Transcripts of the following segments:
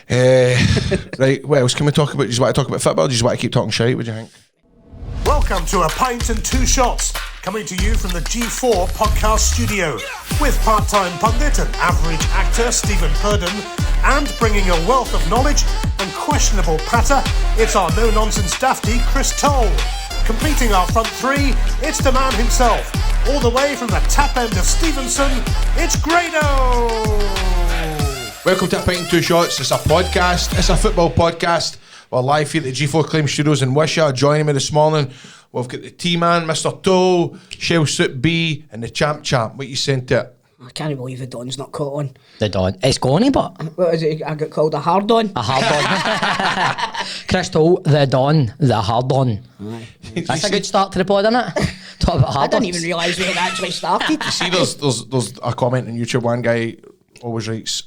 Right, what else can we talk about? Do you want to talk about football? Or do you want to keep talking shite? What do you think? Welcome to A Pint and Two Shots, coming to you from the G4 podcast studio, with part-time pundit and average actor Stephen Purden, and bringing a wealth of knowledge and questionable patter, it's our no-nonsense dafty Chris Toll. Completing our front three, it's the man himself, all the way from the tap end of Stevenson, it's Grado! Welcome to A Pint and Two Shots. It's a podcast, it's a football podcast. We're live here at the G4 Claim Studios in Wishaw. Joining me this morning, we've got the T-Man, Mr. Toll, Shell Suit B, and the Champ. What you saying to it? I can't believe the Don's not caught on. The Don. It's gone, but... What is it? I got called a hard on. A hard on. Chris Toll, the Don, the hard on. That's a good start to the pod, isn't it? Talk about hard I didn't even realise we had actually started. You see, there's a comment on YouTube. One guy always writes,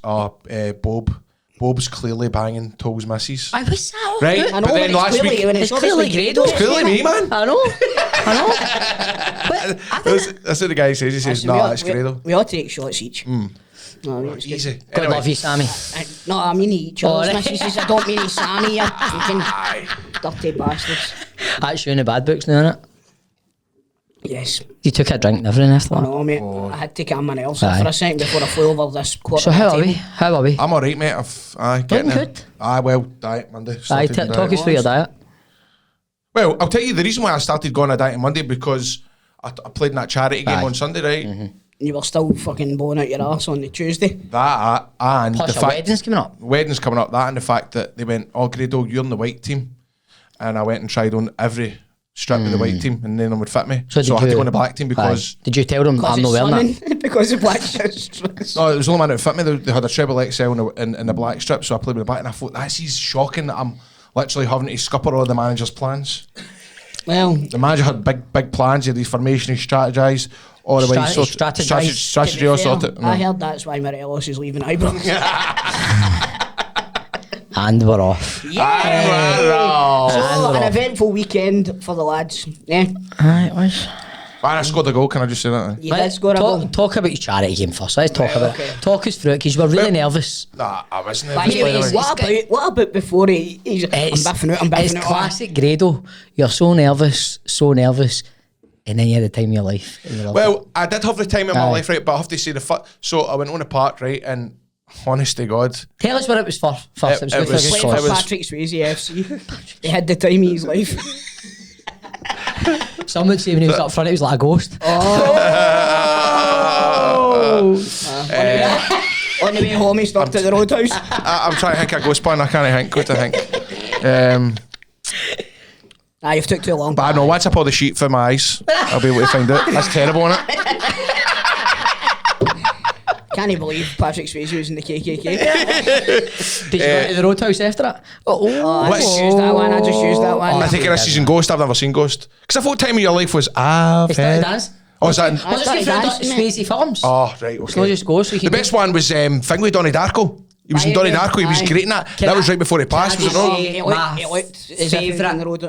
Bob's clearly banging Toll's missus. I was that right? I know, but then last week... It's clearly Grado. It's clearly me, man. I know. But That's what the guy says. He says, no, it's Grado. We ought to take shots each. No, it's Easy. God Anyway. love you, Sammy. No, I mean each other's right. missuses. I don't mean Sammy, you fucking dirty bastards. That's you in the bad books now, isn't it? Yes. You took a drink and everything after I that. know, mate. I had to calm my else Aye. for a second before I flew over this quarter. So how of are the we? table. How are we? I'm alright, mate. Looking good. Well, diet Monday. Aye, Started the talk diet. us through your diet. Well, I'll tell you the reason why I started going on a diet on Monday, because I played in that charity game Aye. on Sunday, right? You were still fucking blowing out your arse on the Tuesday. That and Plus the your fact wedding's coming up. wedding's coming up. That and the fact that they went, "Oh, Grado, you're in the white team," and I went and tried on every strip of the white team, and then it would fit me. So did I had to you- go in the black team because Did you tell them I'm not wearing that? Because of black shirts. no, it was the only man that fit me. They had a treble XL in the black strip, so I played with the black, and I thought that's shocking that I'm literally having to scupper all the manager's plans. Well, The manager had big plans. He had his formation, he strategised all the way. Strategy all sorted. I heard that's why Morelos is leaving Ibrox. And we're off. So, And an we're eventful weekend for the lads. Yeah, Aye, it was. And I scored a goal. Can I just say that? you did score a goal. Talk about your charity game first. Let's talk about okay. it. Talk us through it because you were really nervous. Nah, I wasn't. By the way, what about before he's I'm biffing out. It's classic Grado. You're so nervous, and then you had the time of your life. And you're Well, I did have the time in my Aye. life, right? But I have to say so I went on a park, right? And honest to God, tell us what it was for first. It It was, was- good Playing for a it good for was- Patrick Swayze FC. He had the time of his life. cause. Some would say when he was up front, he was like a ghost. On the way home, he stopped at the roadhouse. I'm trying to think of a ghost plan. I can't think. What to think? You've took too long. But I know once I pull the sheet from my eyes, I'll be able to find it. That's terrible, isn't it? Can't you believe Patrick Swayze was in the KKK? Did you go to the roadhouse after that? I just used that one. I think this season Ghost. I've never seen Ghost because I thought time of your life was He started had. dance. Oh, is that? Was it through Swayze films? Oh, right. It's not Okay. just Ghost. The best one was thing with Donnie Darko. He was in Donnie Darko. He was great in that. That was right before he passed, was it not? He looked as if he was on the road.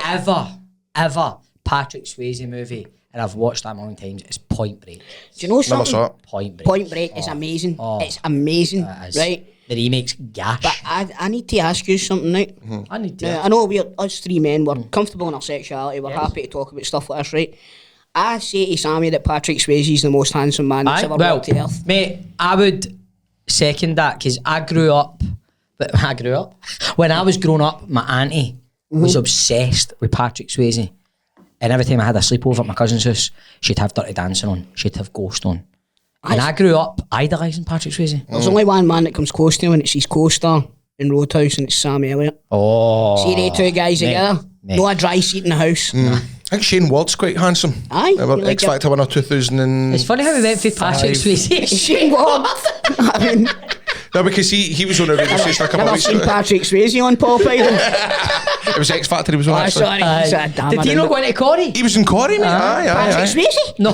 Ever Patrick Swayze movie, and I've watched that a million times. It's Point Break. Do you know Never something? saw it. Point Break. Point Break is amazing. It's amazing, It is. right? The remake's gash. But I need to ask you something now. I need to. Now, I know us three men, we're comfortable in our sexuality, we're happy to talk about stuff like this, right? I say to Sammy that Patrick Swayze is the most handsome man that's ever walked the earth. Mate, I would second that because I grew up. When I was growing up, my auntie was obsessed with Patrick Swayze. And every time I had a sleepover at my cousin's house, she'd have Dirty Dancing on, she'd have Ghost on. And I grew up idolising Patrick Swayze. There's only one man that comes close to him, and it's his co-star in Roadhouse, and it's Sam Elliott. Oh. See they two guys together? No a dry seat in the house. I think Shane Ward's quite handsome. Aye, you like X Factor winner 2000 and... It's funny how we went for Patrick Swayze. Shane Ward. I mean, No, because he was on a radio station a couple of never weeks seen ago. Patrick Swayze on Paul Payton. It was X Factor he was on, Oh, actually. sorry. Damn, Did he not go into Corrie? He was in Corrie, mate. Aye. Patrick Swayze? No.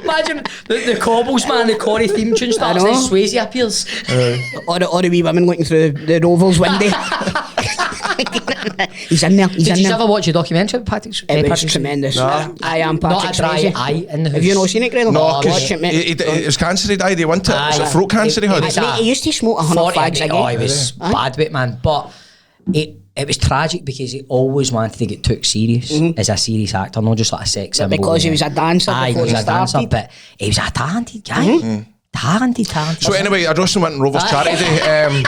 Imagine the Cobbles, man, the Corrie theme tune starts, I know. then Swayze appears. Or the wee women looking through the Rover's window. He's in there. He's Did in you there. ever watch a documentary with Patrick? It was tremendous. No. I am Not Patrick a dry Swayze. eye in the house. Have you not seen it, Grado? No, Watch because it, mate. it was cancer he died, he went it. It's a throat cancer he had. It- Mate, he used to smoke 100 fags a Oh, he day. was Aye. bad with it, man. But it was tragic because he always wanted to get took serious as a serious actor, not just like a sex symbol. Because he was a dancer Aye, he before was he a dancer, started. but he was a talented guy. Talented. So anyway, I just went on Rovers Charity Day.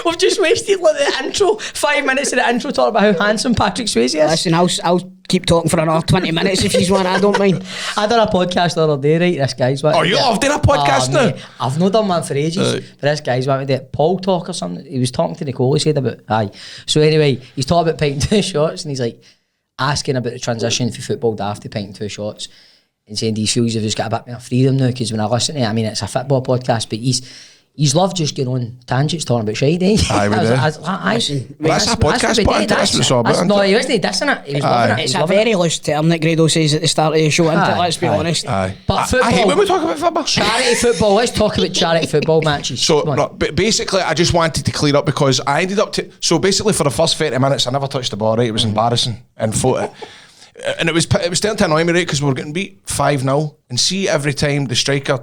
We've just wasted like the intro, 5 minutes of the intro talking about how handsome Patrick Swayze is. Listen, I'll keep talking for another 20 minutes if you want, I don't mind. I done a podcast the other day, right? This guy's what? Oh, you love doing a podcast now? Mate, I've not done one for ages, but this guy's wanted to do Paul talk or something. He was talking to Nicole, he said about, aye. So anyway, he's talking about Pint 2 shots and he's like asking about the transition for football daft to Pint 2 shots and saying, do you feel you've just got a bit more freedom now? Because when I listen to it, I mean, it's a football podcast, but he's loved just getting on tangents talking about shite, eh? Aye, we do. That's a podcast, what that's what it's all about, No, isn't he it? wasn't dissing it. He was loving it. It's a very loose term that Grado says at the start of the show, isn't it? Aye, Let's be aye. honest. Aye. But I football, hate when we talk about football. charity football. Let's talk about charity football matches. So, Come on. no, but basically, I just wanted to clear up because I ended up so basically for the first 30 minutes, I never touched the ball, right? It was embarrassing and and it was starting to annoy me, right? Because we were getting beat 5-0 and see every time the striker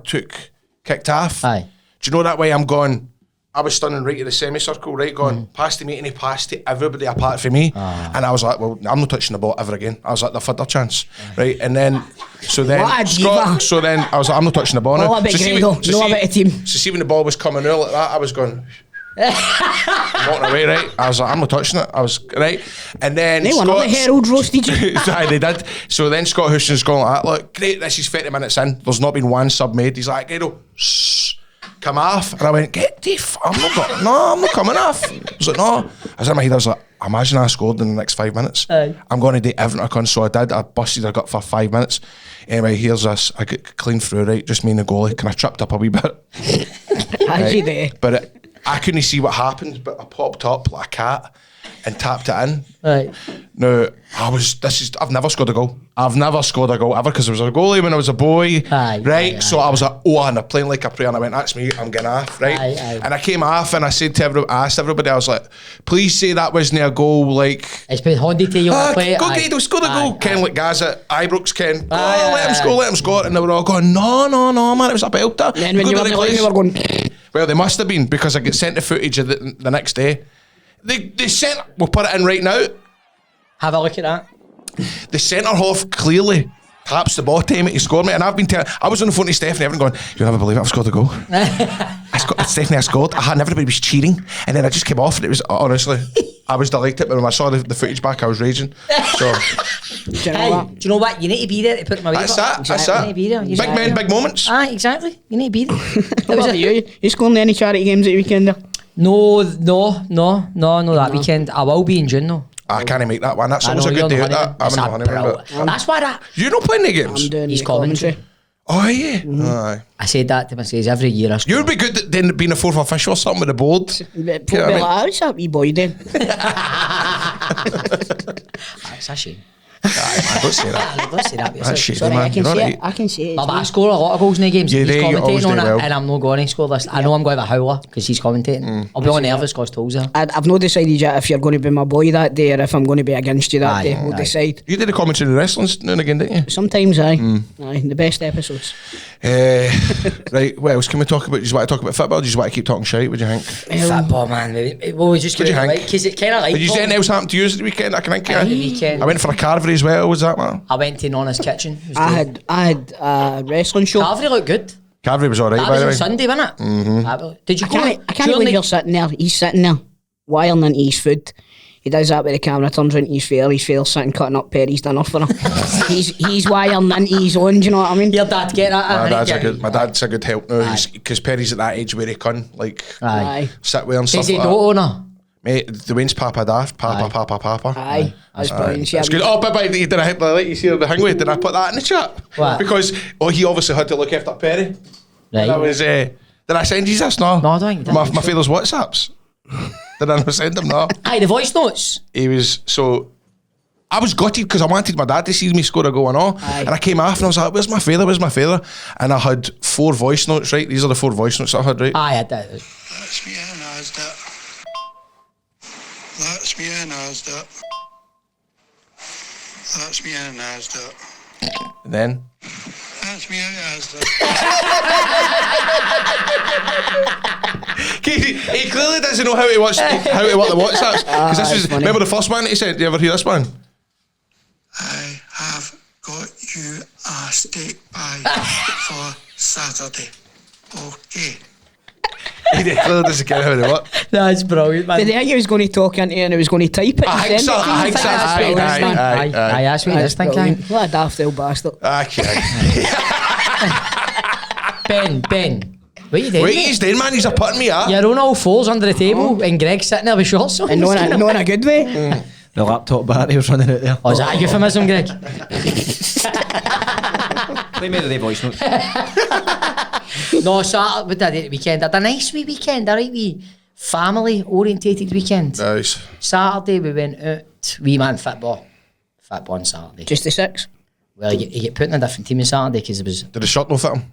kicked off. Aye. Do you know that way I'm going? I was standing right at the semicircle, right, going past to me and he passed to everybody apart from me. And I was like, well, I'm not touching the ball ever again. I was like, they've had their chance, right? And then, What a diva. I was like, I'm not touching the ball now. All about Grado, no about a team. So see when the ball was coming out like that, I was going, walking away, right? I was like, I'm not touching it. I was, right? And then They were not the Herald roasted you. Aye, they did. So then Scott Houston's going like that, look, great, this is 30 minutes in. There's not been one sub made. He's like, Grado, come off. And I went, get the I'm not coming off. I was like, no. I was in my head, I was like, imagine I scored in the next 5 minutes. Aye. I'm going to do everything I can. So I did. I busted her gut for 5 minutes. Anyway, here's this. I get clean through, right? Just me and the goalie. Kind of tripped up a wee bit. As you do. But I couldn't see what happened, but I popped up like a cat and tapped it in. Right. Now, I've never scored a goal. I've never scored a goal ever because I was a goalie when I was a boy. Aye, right? aye, So I was like, oh, and I'm playing like a prayer. And I went, that's me, I'm getting off, right? Aye. And I came off and I said to asked everybody, I was like, please say that wasn't a goal, like, It's been handed to you on the play. go Grado, score the goal. Aye. Ken like Gaza, Ibrox, Ken, go, Aye, let him aye, score, let him score. And they were all going, no, man, it was a belter. Then when Go you to were the in the league, place. you were going, Well, they must have been because I get sent the footage of the next day. They sent, we'll put it in right now. Have a look at that. The centre half clearly taps the ball to him, he scored me, and I've been I was on the phone to Stephanie, everyone going, you'll never believe it, I've scored a goal. Stephanie, I scored, and everybody was cheering, and then I just came off, and it was, honestly, I was delighted, but when I saw the footage back, I was raging. So, do you know Do you know what? You need to be there to put them away. that's that, that's You that. need to be there. Big men, big moments. Aye, exactly. You need to be there. what about you? You scoring any charity games at the weekend there? No, that weekend. I will be in June though. I can't make that one, that's I always know, a you're good on day the out that. I'm honeymoon. in the honeymoon, It's but That's why that. you're not playing the games? I'm doing He's the commentary. Oh, yeah. Aye. I said that to myself every year. You would be good at then being a fourth official or something with the board. But You know what I mean? like, what's that wee boy doing? It's a shame. Aye, don't say that. Don't say that. That's shit, Sorry, man. I can You're say right. it. I can say it. No, but I score a lot of goals in the games. You He's do, you always commentating on do it, well. and I'm not going to score this. I know I'm going to have a howler because he's commentating. I'll be on nervous because Toll's there. I've not decided yet if you're going to be my boy that day or if I'm going to be against you that Aye, day. We'll aye. decide. You did a commentary in the wrestling now and again, didn't you? Sometimes, aye. Aye, the best episodes. Right, what else can we talk about? Do you want to talk about football or do you want to keep talking shite? What do you think? Football, man. Well, we just What do you get think? because it kind of like. Did you see anything else happen to you at the weekend? I can think Aye, the weekend. I went for a carvery as well, was that, man? I went to Nana's kitchen. It was I good. had a wrestling show. Carvery looked good. Carvery was alright, That by was the on way. Sunday, wasn't it? Mm-hmm. Did you I go? can't during believe the- you're sitting there. He's sitting there, wiring into his food. He does that with the camera, turns into his fair's sitting cutting up Perry's dinner for him. he's wiring into his own, do you know what I mean? Your dad get that? My dad's a good help now because Perry's at that age where he can like Aye. sit with and stuff Is he like the that. owner? Mate, the Wayne's Papa Daft, Papa. Aye, that's brilliant. That's good. Oh, bye. Did I like you see the hang with? Did I put that in the chat? What? Because he obviously had to look after Perry. Right. That was. Did I send you this? No. No, I don't think you did. My father's WhatsApps. Did I not send them? No. Aye, the voice notes. He was so. I was gutted because I wanted my dad to see me score a goal and all. Aye. And I came off and I was like, where's my father? And I had 4 voice notes, right? These are the 4 voice notes I had, right? Aye, I did. Let's be honest, That's me in Asda. That's me in Asda. And then? That's me in Asda. He clearly doesn't know how to watch the WhatsApps. Because this was, remember the first one he said? Do you ever hear this one? I have got you a steak pie for Saturday. Okay. He clearly doesn't care how they work. That's brilliant, man. Did he think he was going to talk into it and he was going to type it? I think so. Aye, That's what this thing came. What a daft old bastard. Okay. Ben. What are you doing? Wait, he's doing, man. He's a putting me up. You're on all fours under the table and Greg's sitting there with shorts on. And not in a good way. The laptop battery was running out there. Oh, is that a euphemism, Greg? Play me the voice notes. No, Saturday, what did I do at the weekend? I had a nice wee weekend, a right wee family-orientated weekend. Nice. Saturday we went out, we man football on Saturday. Just the 6. Well, you get put in a different team on Saturday because it was... Did the shirt not fit him?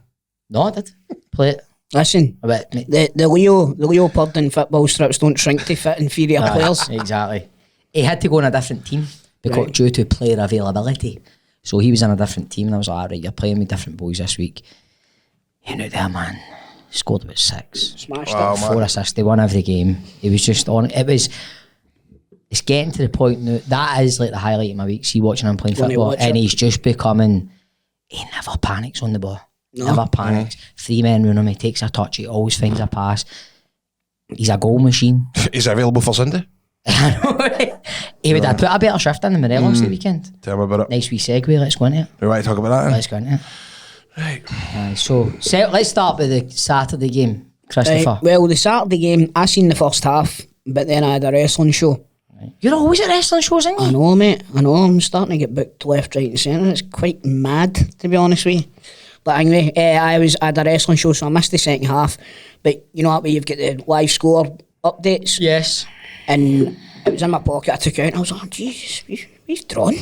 No, I did. Play it. Listen, A bit, mate. the Leopard and football strips don't shrink to fit inferior players. Exactly. He had to go in a different team because due to player availability. So he was in a different team and I was like, alright, you're playing with different boys this week. You know there, man. Scored about 6. Smashed Wow, it. man. 4 assists, they won every game. He was just on it's getting to the point now, that is like the highlight of my week, see watching him playing When you football, watch and it. he's just becoming, he never panics on the ball. No. Never panics. 3 men run him, he takes a touch, he always finds a pass. He's a goal machine. He's available for Sunday. He would have put a better shift in the Morelos the weekend. Tell me about it. Nice wee segue, let's go into it. We want to talk about that then? Let's go into it. Right. So let's start with the Saturday game, Christopher. Right, well, the Saturday game, I seen the first half, but then I had a wrestling show. You're always at wrestling shows, aren't you? I know, mate. I know. I'm starting to get booked left, right, and centre. It's quite mad, to be honest with you. But anyway, I had a wrestling show, so I missed the second half. But you know that way you've got the live score updates, Yes. and it was in my pocket. I took it out, and I was like, Jesus, we've drawn.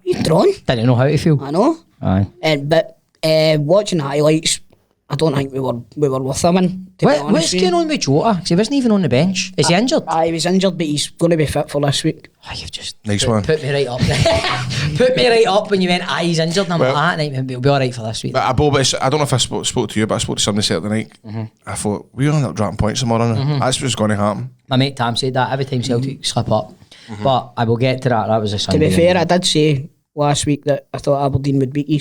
We've drawn. Didn't know how to feel. I know. Aye. But watching the highlights, I don't think we were worth a win. To be honest What's with going you. on with Jota? Because he wasn't even on the bench. Is he injured? He was injured, but he's going to be fit for this week. Oh, you've just Nice one. put me right up there. Put me right up when you went, he's injured. And I'm Well- like, he'll be all right for this week. But I don't know if I spoke to you, but I spoke to somebody Saturday night. I thought, we're going to end up dropping points tomorrow. That's what's going to happen. My mate Tam said that every time Celtic slip up. But I will get to that. That was a To Sunday be game. fair, I did say last week that I thought Aberdeen would beat you.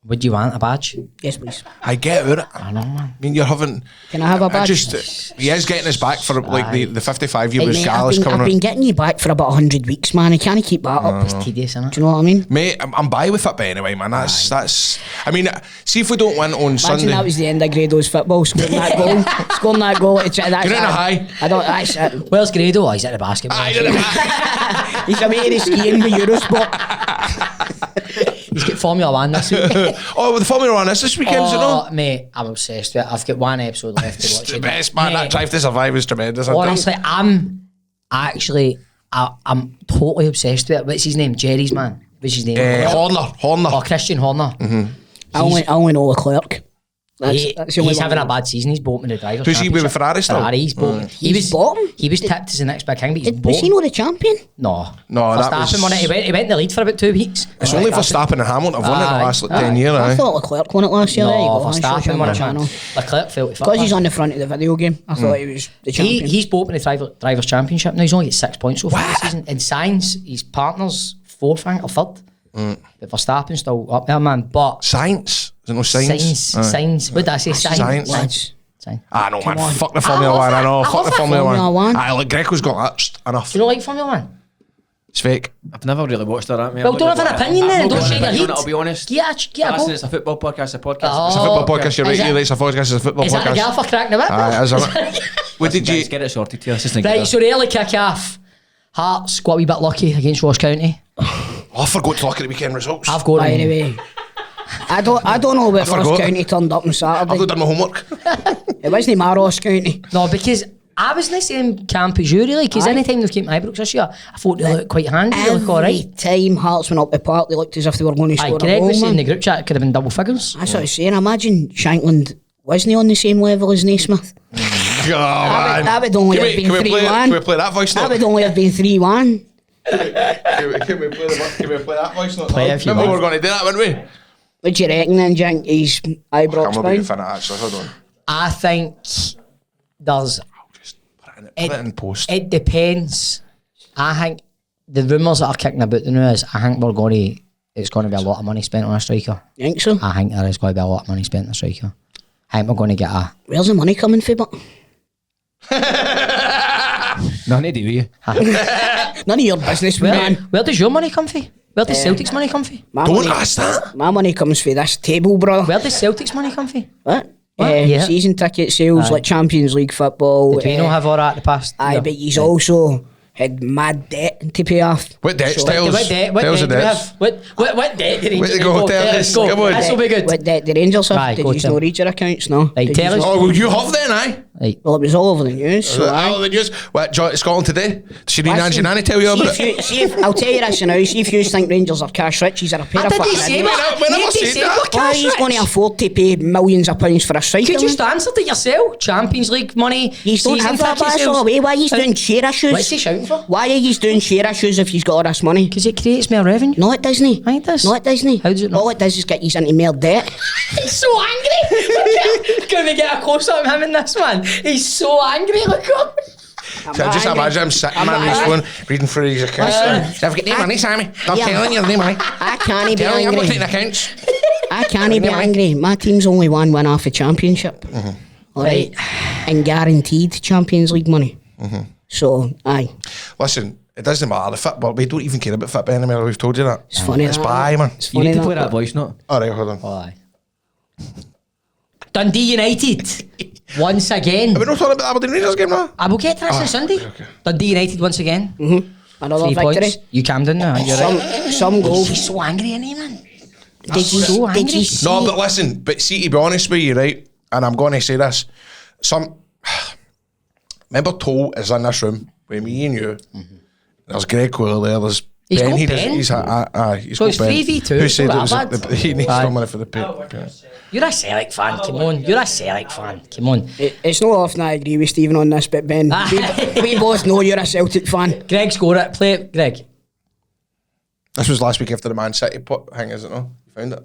Would you want a badge? Yes, please. I get it. I know, man. I mean, you're having... Can I have a badge? He is getting us back for like the 55 year Hey, with mate, Gallus I've coming been on. getting you back for about 100 weeks, man. I can't keep that up. It's tedious, isn't it? Do you know what I mean? Mate, I'm by with it, but anyway, man. That's. I mean, see if we don't win on Imagine Sunday. that was the end of Grado's football, scoring that goal. Scoring that goal. That's You're in a high. I don't. That's it. Where's Grado? Oh, he's at the basketball. He's a mate of skiing with Eurosport. He's got Formula 1 this week. Oh, with the Formula 1 this weekend, you know? Oh, mate, I'm obsessed with it. I've got one episode left to It's watch. the best, man. That Drive to Survive is tremendous. isn't it? Honestly, I'm totally obsessed with it. What's his name? Jerry's man. What's his name? Horner. Oh, Christian Horner. I only know Leclerc. That's the only He's one having I a know. bad season. He's bottom in the drivers' Who's he with championship. Ferrari still? Ferrari, he's bottom. He's bottom? He was tipped as the next big king, but he's Was bottom. he not the champion? No, that Verstappen was- won it. He went in the lead for about 2 weeks. It's only Verstappen and Hamilton have won it in the last 10 years. I aye. thought Leclerc won it last year. There you No, go. I showed you Verstappen on won my it, man. channel. Leclerc fell to Because he's on the front of the video game, I thought he was the champion. He's bottom in the drivers' championship now. He's only got 6 points so far this season. In Sainz, his partner's 4th, I think, or 3rd. But Verstappen's still up there, man. But Science? Is it no science? Sainz. What did I say? Science. Lads, Sainz. I know, man. on. Fuck the Formula 1. I know. I Fuck love the that Formula Formula 1. 1. Aye, like Greco's got that. Enough. Do you not like Formula 1? It's fake. I've never really watched that, mate. Well, don't have an opinion then. Don't shake your head. I'll be honest. Get a Listen, go. it's a football podcast. It's a podcast. It's a football podcast. You're right. Is it- It's a podcast. It's a football Is that a podcast. girl for cracking the whip? Aye, is it? What did you... Guys, get it sorted here. It's just Right, so the early kick-off. Hearts got a wee bit lucky against Ross County. Oh, I forgot to look at the weekend results. I've got by them. the way. I don't know what forgot. Ross County turned up on I've Saturday. not done my homework. It wasn't my Ross County. No, because I was in the same camp as you, really. Because Aye. anytime they came to Ibrox this year, I thought they looked quite handy. They look all right. Every time Hearts went up the park, they looked as if they were going to Aye, score a Greg goal, was saying in man. the group chat it could have been double figures. That's what I was saying. Imagine Shankland wasn't he on the same level as Naismith? That would only have been 3-1. Can we play that voice note? That would only have been 3-1. Can we play that voice note? Play it if you Remember we want. were going to do that, weren't we? What do you reckon then, Jink? He's I'm Ibrox not being fine? fan actually. Hold on. I think there's. Just put it in post. It depends. I think the rumours that are kicking about the news, I think it's going to be a lot of money spent on a striker. You think so? I think there is going to be a lot of money spent on a striker. I think we're going to get a. Where's the money coming from? But Nothing to do with you. none of your business, man. Where does your money come from? Where does Celtic's money come from? My Don't money, ask that. my money comes from this table, brother. Where does Celtic's money come from? What? Yeah. Season ticket sales, Aye. like Champions League football. Did we not have all that in the past? Aye, year? but he's also had mad debt to pay off. What debt, So- Styles? What debt? What Tell us debt the do we debts. have? What debt did he Where to go? Tell us. Go. Come on. This will be good. What debt the Rangers have? Aye, Did go you tell. not read your accounts? No. Right, Did tell you us. not? Oh, well, you have then, aye? Right. Well, it was all over the news. So aye. Oh, the news. What, Scotland today? Did Shireen Listen, Angie Nanny tell you about see it? if I'll tell you this now. See if you think Rangers are cash rich, he's a pair of Did he fucking say idiots. that? We never Did he said say that. we're Why cash he's going to rich? afford to pay millions of pounds for a striker? Could you man? just answer it yourself? Champions League money, You don't season have that ticket bash sales. all away. Why he's doing share issues? What's he shouting for? Why are you doing share issues if he's got all this money? Because it creates more revenue. No, it doesn't. Aye, it does. No, it doesn't. How does it not? All it does is get you into more debt. He's so angry. Can we get a close up of him in this one? He's so angry. Look up. Just imagine him sitting man on his phone, reading through his accounts. Never get any money, Sammy. I'm Yeah. telling you, no money. I can't be Telling you, I'm looking at angry. the accounts. I can't be angry. My team's only one win off a championship. All right. And guaranteed Champions League money. So, aye. Listen, it doesn't matter. The football, we don't even care about football anymore. We've told you that. It's funny. It's that, bye, man. It's You funny need to that, play that but- voice note. All right, hold on. Aye. Dundee United once again. Are we not talking about the Aberdeen Rangers game now? I will get to this on Sunday. okay. Dundee United once again. Another 3 victory. points. You Camden now. You're right. Some goals. He's so angry, isn't he, man? Did you, so did angry. you see? No, but listen, but see, to be honest with you, right, and I'm going to say this, remember Toll is in this room with me and you, there's Greg Coyle there, there's He's Ben, got he Ben. does, he's So got it's Ben. 3v2, Who said so it was that he needs Aye. someone for the paper. You're a Celtic fan. Come on. You're a Celtic fan. Come on. It's not often I agree with Stephen on this, but Ben, we both know you're a Celtic fan. Greg, score it. Play it, Greg. This was last week after the Man City thing, is it no? You found it?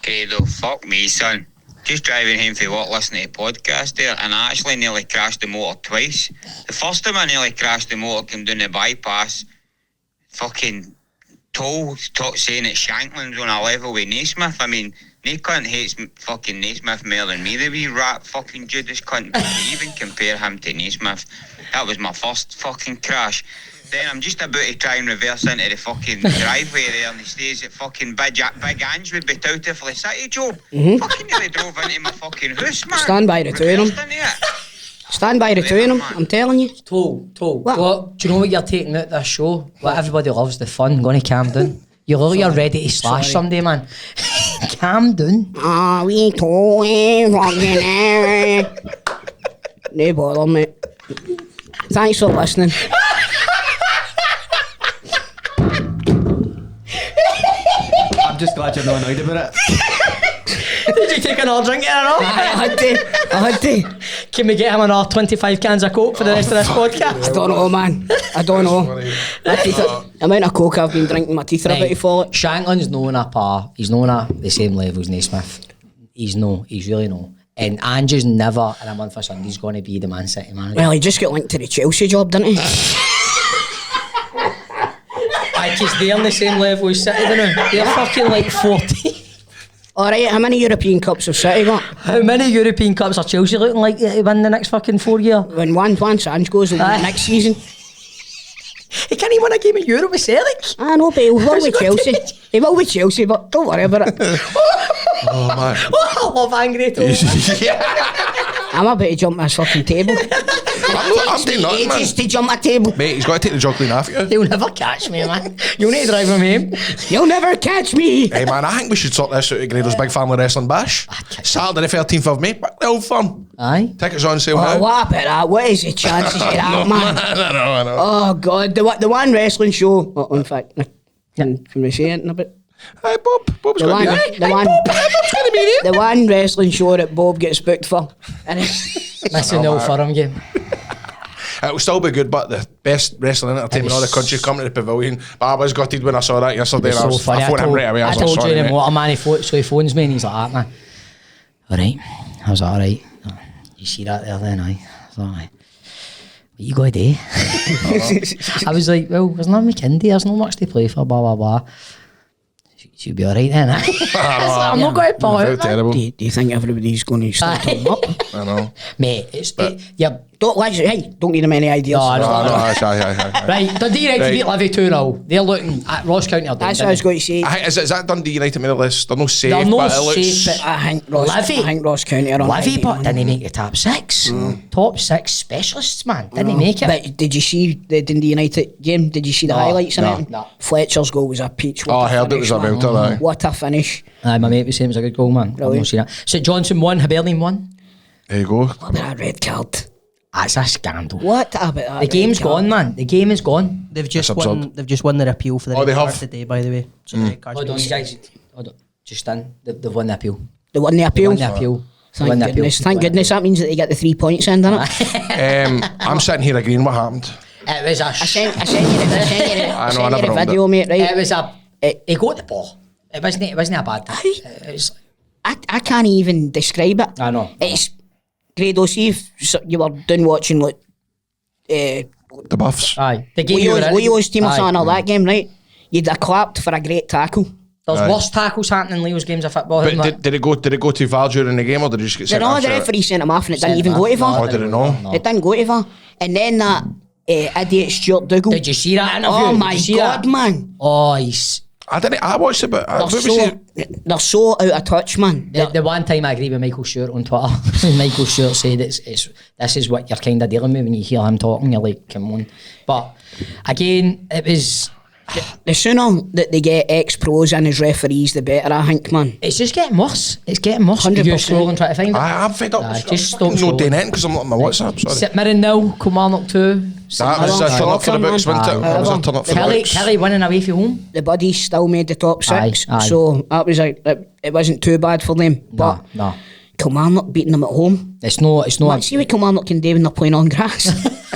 Grado, fuck me, son. Just driving home for work listening to the podcast there, and I actually nearly crashed the motor twice. The first time I nearly crashed the motor, came down the bypass, fucking Toll saying that Shankland's on a level with Naismith. I mean, no cunt hates fucking Naismith more than me, the wee rat fucking Judas cunt. But to even compare him to Naismith, that was my first fucking crash. Then I'm just about to try and reverse into the fucking driveway there, and he stays at fucking Big Ange would be touted for the city job. Fucking nearly drove into my fucking house, man. Stand by the two of them. Reversed into it. Stand by the two of them, I'm telling you. Toll. What? What? Do you know what you're taking out this show? What everybody loves, the fun. Going to Camden. You look like you're ready to slash somebody, man. Camden. Ah, we told him fucking no bother, mate. Thanks for listening. I'm just glad you're not annoyed about it. Did you take another drink in or not? I had to. Can we get him another 25 cans of Coke for the rest of this podcast? I don't know, man. I don't know. The amount of Coke I've been drinking, my teeth are about to fall. Shankland's known a par. He's known at the same level as Naismith. He's really no. And Ange's never in a month or Sunday's going to be the Man City manager. Well, he just got linked to the Chelsea job, didn't he? Because they're on the same level as City now. They're fucking like 40. Alright, how many European Cups have City got? How many European Cups are Chelsea looking like to win the next fucking 4 years? When once Ange goes, it'll be Aye. next season. He can't even win a game of Europe with Celtic. I know, but he will How's with he got Chelsea. to- He will with Chelsea, but don't worry about it. Oh, man. I love angry Toll. I'm about to jump this fucking table. I'm doing nothing, man. Ages to jump a table. Mate, he's got to take the juggling off you. You'll never catch me, man. You'll need to drive him home. You'll never catch me. Hey, man, I think we should sort this out at Grado's Big Family Wrestling Bash. Saturday the 13th of May. Back the old firm. Aye. Tickets on sale Oh, now. what about that? What is the chances of that, man? I know. Oh, God. The one wrestling show. Oh, in fact, can we say it in a bit? Hi, Bob. Bob's The going one, to be the one, Bob's going to be there. the one wrestling show that Bob gets booked for, and it's Missing the Old Firm game. It'll still be good, but the best wrestling entertainment in all the country coming to the pavilion. But I was gutted when I saw that yesterday. It's and so funny. I phoned him right away. I I was like, told sorry, you the mate. motor man, so he phones me and he's like, "Ah, alright." I was like, alright. You see that there then, aye? I was like, what you got to do? I was like, well, there's not McKindy, there's not much to play for, blah, blah, blah. She'll be alright then, eh? I'm not going to pull I out, felt man. terrible. do you think everybody's going to start turning up? I know. Mate, yeah. Don't like hey, don't give them any ideas. No, No, aye. Right, Dundee United Right. beat Livy 2-0. They're looking at Ross County. Are That's what I was going to say. Is that Dundee United made a list? They're no safe, They're no but it looks... safe, but I think Ross County are on Livy, high, but man. didn't make the top six. Top six specialists, man. Didn't make it. But did you see the Dundee United game? Did you see the highlights in it? No. Fletcher's goal was a peach. Oh, I heard it was a belter, aye. What a finish. Aye, my mate was saying it was a good goal, man. I've Brilliant. not seen it. St Johnson won, Hibernian won. There you go. What about that red card? That's a scandal. What about that? The game's red card? gone, man. The game is gone. They've just That's won. absurd. They've just won their appeal for the Oh, red they card have? today, by the way. So the red card's Hold been on, set. guys. Hold on. Just in. They've won the appeal. They won the They appeal. won the appeal. They Thank won the appeal. goodness. Thank goodness. That means that they get the 3 points in, doesn't it? I'm sitting here agreeing what happened. It was a. I sent you the I know, I never the owned video, mate. Right? It was a. He got the ball. It wasn't a bad thing. It was. I can't even describe it. I know. It's Grado. See if you were done watching like The Buffs. Aye. The game you were in. Leo's team or Aye. something like that game, right? You'd have clapped for a great tackle. There's Aye. worse tackles happening in Leo's games of football. But isn't there? did it go too far during the game, or did it just get The sent off? referee sent him off and it didn't Sent even him go to off. VAR. Oh, did it not? No. It didn't go to VAR. And then that idiot Stuart Dougal. Did you see that interview? Oh Did my you see God, that? man. Oh, he's. I watched it, but They're so out of touch, man. The one time I agree with Michael Stewart on Twitter, Michael Stewart said it's this is what you're kind of dealing with when you hear him talking. You're like, come on. But again, it was. The sooner that they get ex-pros in as referees, the better, I think, man. It's just getting worse. It's getting worse. 100%. You're scrolling trying to find it. I'm fed up. Aye, Just just stop. stop No scrolling. doing anything because I'm not on my WhatsApp. Sorry. St Mirren 0, Kilmarnock 2. That was a turn up for the books, wasn't it? That was a turn up for the Kelly books. winning away from home. The buddies still made the top six, Aye, aye. so that was like it wasn't too bad for them. But No. Kilmarnock beating them at home. It's no. Let's see what Kilmarnock can do when they're playing on grass.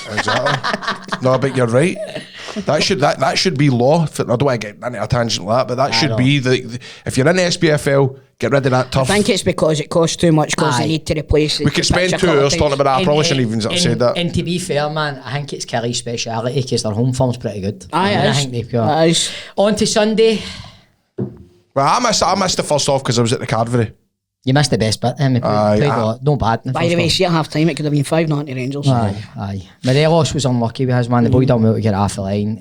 Exactly. No, but you're right. That should be law. I don't want to get into a tangent like that, but that should know. be the if you're in the SPFL, get rid of that I tough. think it's because it costs too much because Aye. they need to replace it. We could spend 2 hours talking about that. I probably shouldn't even have said that. And to be fair, man, I think it's Kelly's speciality because their home form's pretty good. Aye, I it is. think they've got. It is. On to Sunday. Well, I missed the first off because I was at the Carvery. You missed the best bit. We Aye, played aye. a lot. No bad. in By the way, first see at half time it could have been 5-0 to Rangers. Aye. Morelos was unlucky with his man. The boy done well to get off the line.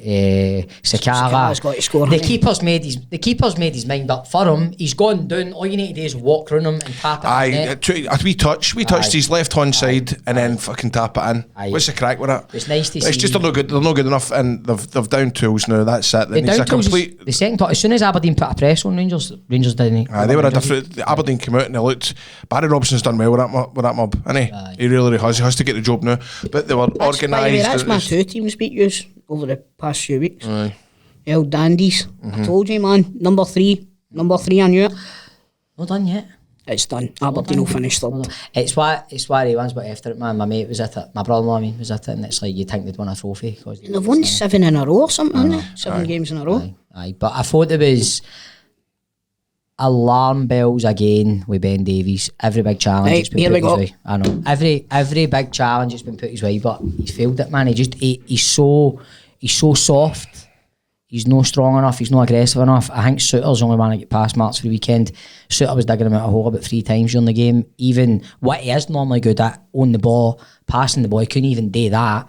Sakara's got to score, The hasn't he? keeper's made his mind up for him. He's gone down. All you need to do is walk round him and tap it. Aye, in the net. we touched Aye. his left hand side and then fucking tap it in. Aye. What's the crack with it? It's nice to It's see. just they're not good. They're not good enough, and they've down tools now. That's it. The Then it's a down tools is- complete. the second top. As soon as Aberdeen put a press on Rangers didn't. They were a different. Aberdeen came out and they looked. Barry Robson's done well with that mob, hasn't he? Aye. He really has. He has to get the job now. But they were By the way, organised. that's my 2 teams beat yous over the past few weeks. The old dandies. I told you, man. Number three, I knew it. Not done yet. It's done. Aberdeen will finish third. It's why he wins, but after it, man, my mate was at it. My brother-in-law, was at it, and it's like you think they'd won a trophy. Cause They've won 7 in a row or something, haven't they? 7 games in a row. Aye, but I thought there was alarm bells again with Ben Davies. Every big challenge Right, has been here put we his go. way. I know. Every big challenge has been put his way, but he's failed it, man. He's so soft. He's no strong enough. He's not aggressive enough. I think Suter's the only one to get past marks for the weekend. Suter was digging him out a hole about 3 times during the game. Even what he is normally good at, on the ball, passing the ball, he couldn't even do that.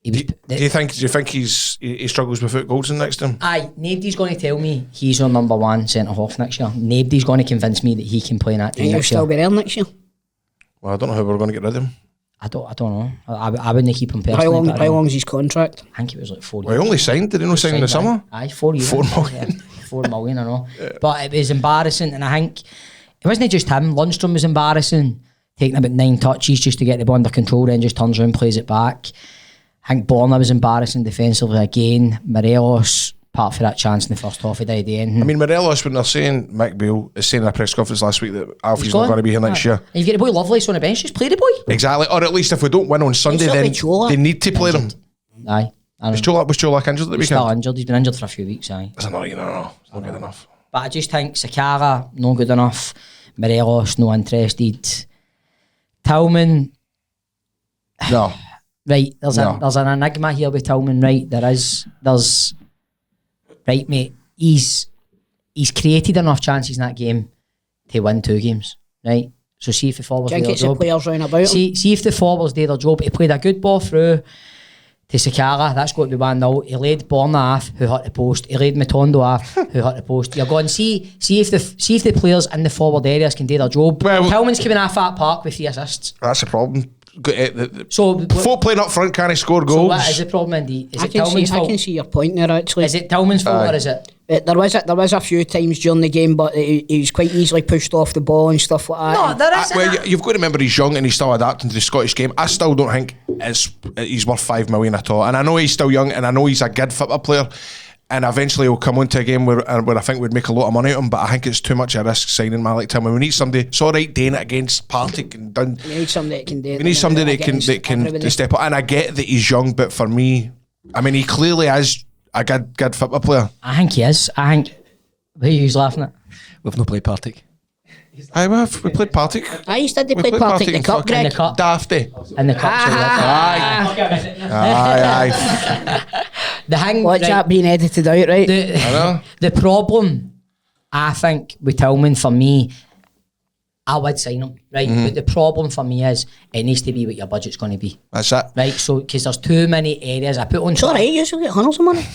He was, Do you think he struggles with Goldson next to him? Aye, nobody's going to tell me he's our number 1 centre half next year. Nobody's going to convince me that he can play in that team And you'll next still year. be there next year. Well, I don't know how we're going to get rid of him. I don't know. I wouldn't keep him personally. but I How don't- long's his contract? I think it was like 4 Well, he only signed. Did he not sign in the summer? Aye, 4 years. 4 million. Yeah, 4 million, I know. But it was embarrassing, and I think it wasn't just him. Lundstrom was embarrassing, taking about 9 touches just to get the ball under control, then just turns around, plays it back. I think Borna was embarrassing defensively again. Morelos part for that chance in the first half. He did anything. I mean, Morelos, when they're saying, Mick Beale is saying in a press conference last week that Alfie's not going to be here next year. And you've got the boy Lovelace on the bench, just play the boy. Exactly. Or at least if we don't win on Sunday, It's not then with Chola. they need to play them. Aye. Was Cholak injured at the He's still weekend? injured. He's been injured for a few weeks, aye. Is it not? No. It's not good enough. But I just think Sakara, no good enough. Morelos, no interested. Tillman, No. right, there's No. there's an enigma here with Tillman, right? There's right, mate, he's created enough chances in that game to win 2 games, right? So see if the forwards I do think their it's the job. players round about him. See if the forwards do their job. He played a good ball through to Sakara, that's got to be 1-0. He laid Borna off, who hit the post. He laid Matondo off, who hit the post. You're going, see if the players in the forward areas can do their job. Well, Tillman's coming off that park with 3 assists. That's the problem. So Folk playing up front can't score goals. So what is the problem, Andy? Is I it can Tillman's see, I fault? can see your point there, actually. Is it Tillman's fault or is it? There was a few times during the game, but he was quite easily pushed off the ball and stuff like that. No, there is. Well, you've got to remember he's young and he's still adapting to the Scottish game. I still don't think he's worth 5 million at all. And I know he's still young and I know he's a good football player. And eventually he'll come onto a game where I think we'd make a lot of money out of him, but I think it's too much of a risk signing Malik Tillman. We need somebody. It's all right doing it against Partick and Dun. You need somebody that can do it. We need somebody that can step up. And I get that he's young, but for me, I mean, he clearly is a good football player. I think he is. I think. Who are you laughing at? We've not played Partick. Aye, we played Partick. I used to We play played Partick in the in cup, fucking In the Greg. cup. Dafty. In the cup. Aye. The hang. Watch that being edited out, right? I know. The problem, I think, with Tillman, for me, I would sign him, right? But the problem for me is it needs to be what your budget's going to be, That's it. right? So, because there's too many areas I put on. It's alright, you still get hundreds of money.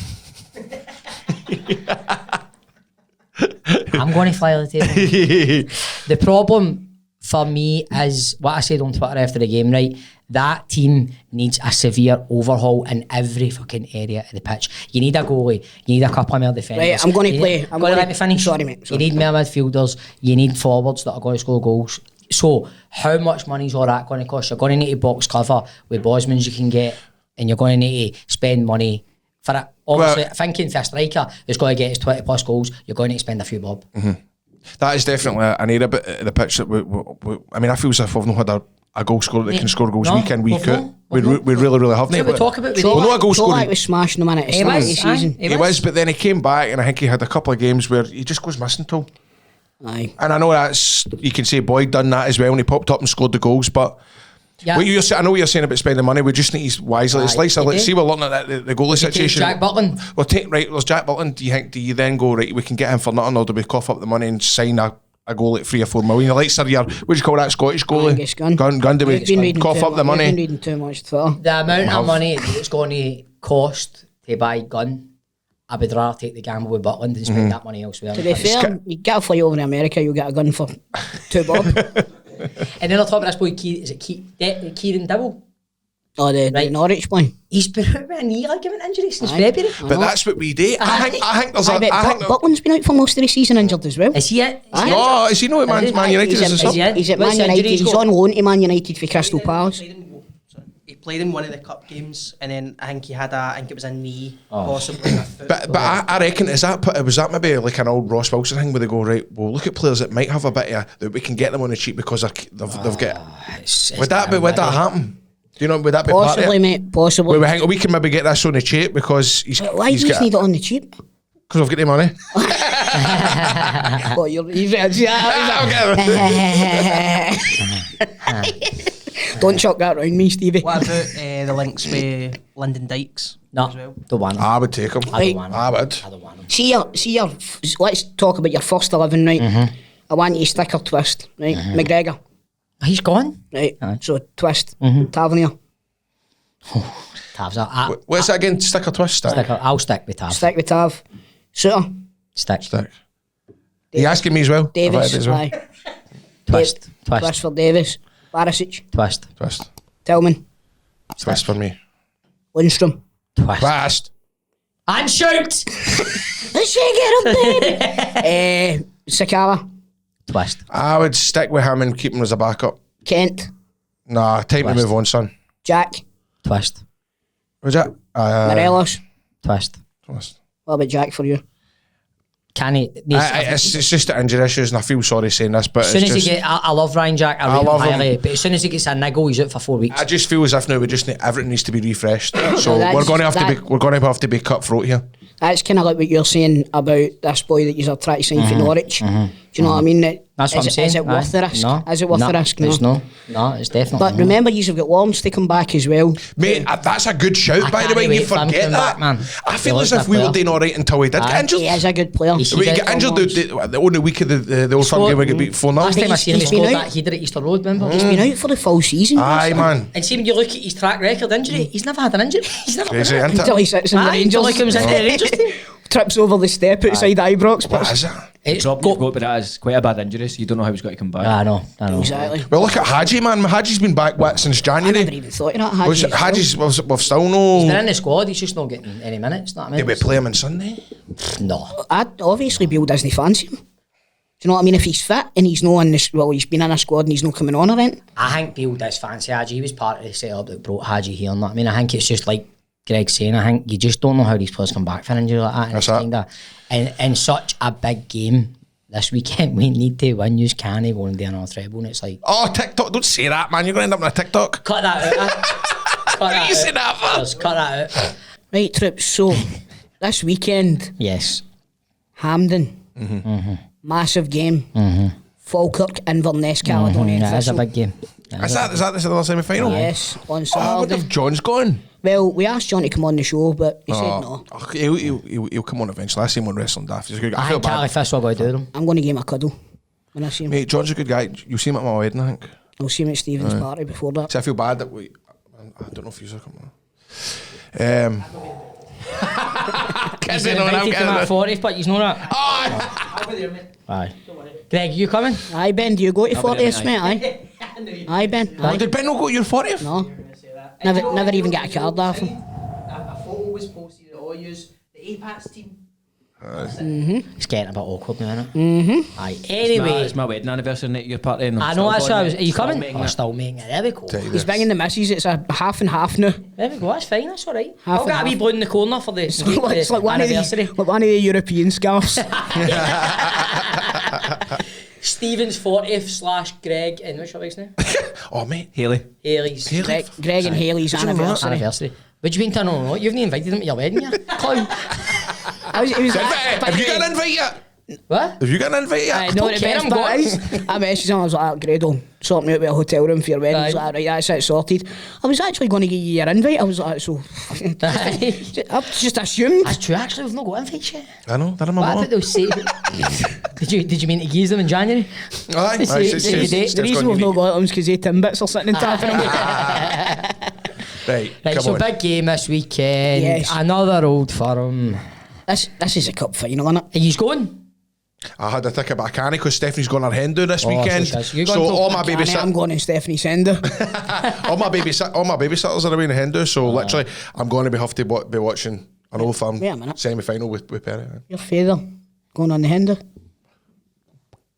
I'm going to fly on the table. The problem for me is what I said on Twitter after the game, right? That team needs a severe overhaul in every fucking area of the pitch. You need a goalie. You need a couple of more defenders. Right, I'm going to play. I'm going to let me finish. Sorry, mate. You need more midfielders. You need forwards that are going to score goals. So, how much money is all that going to cost? You're going to need to box cover with Bosmans you can get, and you're going to need to spend money for it. Obviously, thinking for a striker who's going to get his 20 plus goals, you're going to spend a few bob. That is definitely an area bit of the pitch that I mean, I feel as if we've not had a goal scorer that can score goals week in, week out. We really haven't. We'll talk about Well, not a goal scorer. Cholak was smashing them in at the start of the season. He was, but then he came back and I think he had a couple of games where he just goes missing too. Aye. And I know that's, you can say Boyd done that as well and he popped up and scored the goals, but Yeah. I know what you're saying about spending money, we just need to wisely. It's like, you let's do. see, we're looking at the goalie situation. Jack Butland. Well, there's Jack Butland. Do you then go, right, we can get him for nothing, or do we cough up the money and sign a goal at 3 or 4 million? Like Sir, what do you call that Scottish goalie? Angus Gunn. Gun, do we You've been reading cough too up the much- money? You've been reading too much Twitter. The amount of money it's going to cost to buy Gun, I would rather take the gamble with Butland and spend that money elsewhere. To be fair, you get a flight over to America, you'll get a gun for $2 bob. And then on top of this boy, Kieran Dibble? Oh, the Right. Norwich boy. He's been out with a knee ligament injury since February. But that's what we do. I think there's I bet Butland's been out for most of the season injured as well. Is he it? Oh, is he not at Man United? He's Is at, it he in? he's at What's Man the injury United. he's He's got? on loan to Man United for Crystal Palace. He played in one of the cup games, and then I think it was a knee, possibly a foot. But I reckon was that maybe like an old Ross Wilson thing where they go, right, well look at players that might have a bit of that we can get them on the cheap because they've got. Would that happen? Do you know? Would that be part of Possibly, it? mate. Possibly. We can maybe get this on the cheap because Why do you got need it on the cheap? because I've got the money. Well, Don't chuck that round me, Stevie. What about the links with Lyndon Dykes? No, as well? don't want him. I would take him. I don't want him. I would. I don't want him. See your. Let's talk about your first 11, right? I want you to stick or twist, right? McGregor, He's gone. right? Aye. So twist. Tavernier, Tavs. What's that again? Stick or twist? I'll stick with Tav. stick with Tav. Suter, Stick. Stick. Are you asking me as well? Davis, As well? aye. Twist. Twist Twist. for Davis. Barisic, Twist. Twist. Tillman, Twist for me. Lundstrom. Twist. Twist. And shoot! Let's shake it up, baby. Sakala, Twist. I would stick with him and keep him as a backup. Kent, Nah, time Twist. to move on, son. Jack, Twist. Was that? Morelos, Twist. Twist. What about Jack for you? Can he? It's just the injury issues, and I feel sorry saying this, but As soon it's as just, I love Ryan Jack. I rate love him him. highly, but as soon as he gets a niggle, he's out for 4 weeks. I just feel as if now we just need, everything needs to be refreshed. So that's- we're going to have to be cutthroat here. That's kind of like what you're saying about this boy that you're trying to sign for Norwich. Do you know what I mean? That's what I'm saying. Is it worth the risk? No, Is it worth the risk? It's no, it's definitely. But no. remember, you've got Worms to come back as well. Mate, that's a good shout, by the can't way. wait You for him to forget come that. back, man. I feel He as loves if we that were player. doing all right until we did get injured. He is a good player. He's- We He get did injured the only week of the Old Firm game we get beat 4-0. Last time I seen him, he he's been scored out. that header at Easter Road, remember? He's been out for the full season. Aye, man. And see, when you look at his track record injury, he's never had an injury. He's never Crazy, had it. isn't Until it? he sits in the Aye, until he Rangers. comes into the Rangers team. Trips over the step outside Ibrox. What is it? It's Job you've got, but that is quite a bad injury, so you don't know how he's got to come back. I know. Exactly. Well, look at Hadji, man. Hadji's been back, since I never January. even thought of that. Hadji's, we've still He's no... been in the squad, he's just not getting any minutes, not a Did we minute. play him on Sunday? No. Obviously, Bill doesn't fancy him. Do you know what I mean? If he's fit and he's not in this, well, he's been in a squad and he's not coming on or anything. I think Bill does fancy Hadji. He was part of the setup that brought Hadji here. Not I mean, I think it's just like Greg's saying. I think you just don't know how these players come back from injury like that. And That's it's it. kinda, in such a big game this weekend, we need to win. You can't go and do another treble. And it's like, Oh, TikTok. Don't say that, man. You're going to end up on a TikTok. cut that out. Cut that you say out. that for? Just cut that out. Right, Trips. So, this weekend, Yes. Hampden, massive game. Falkirk, Inverness, Caledonia, That is a Thistle. big game. Is that the other semi-final? Yes, on Oh, what Saturday. if John's gone? Well, we asked John to come on the show, but he said no. Oh, he'll come on eventually. I see him on Wrestling Daft. He's a good guy. I I feel think Charlie bad. Fish will go do them. I'm going to give him a cuddle when I see him. Mate, John's a good guy. You'll see him at my wedding, I think. I'll see him at Stephen's party before that. See, I feel bad that I don't know if you're coming. He's invited to my 40th, but he's not that. I'll be there, mate. Aye. Greg, you coming? Aye, Ben, do you go to I'll be there, 40th, mate? Aye. Aye, Ben. Oh, Aye. did Ben not go to your 40th? No. Say that. Never even get a card off him. A photo was posted that all use the APATS team. It's getting a bit awkward now, isn't it? Aye. Anyway, It's my wedding anniversary night, your party. And I'm I know that's still what I was. going, Are you still coming? making Oh, it. still making it. There we go. Tell you He's this. bringing the missus. It's a half and half now. There we go. That's fine. That's all right. Half I'll and get a wee half. blood in the corner for the, It's like one of anniversary. the European scarves. Stephen's 40th / Greg and what's your wife's name? Oh, mate. Haley. Haley's Greg and Haley's anniversary. anniversary. What do you mean to know? You've not invited them to your wedding yet? Clown. It was Have you got an invite yet? What? Have you got an invite yet? no, don't the care, best I'm part going. is, I messaged him, I was like, Grado, sort me out with a hotel room for your wedding. He was like, right, that's it, sorted. I was actually going to give you your invite. I was like, so, I've just assumed. That's true, actually, we've not got invites yet. I know. That I'm What on. did they say? Did you mean to give them in January? Aye. The reason we've not got them is because they Timbits are sitting in tapping them. Right, Right, come so on. big game this weekend. Yes. Another Old Firm. This is a cup final, isn't it? Are you going? I had a ticket, but I can't because Stephanie's going her hen do this Oh, weekend. so you're So going to- all my I'm going in Stephanie Sender. all my babysitters are away in the hen do. So literally, I'm going to be have to be watching an Old Firm Wait a minute. semi-final with Perry. Your father going on the hinder.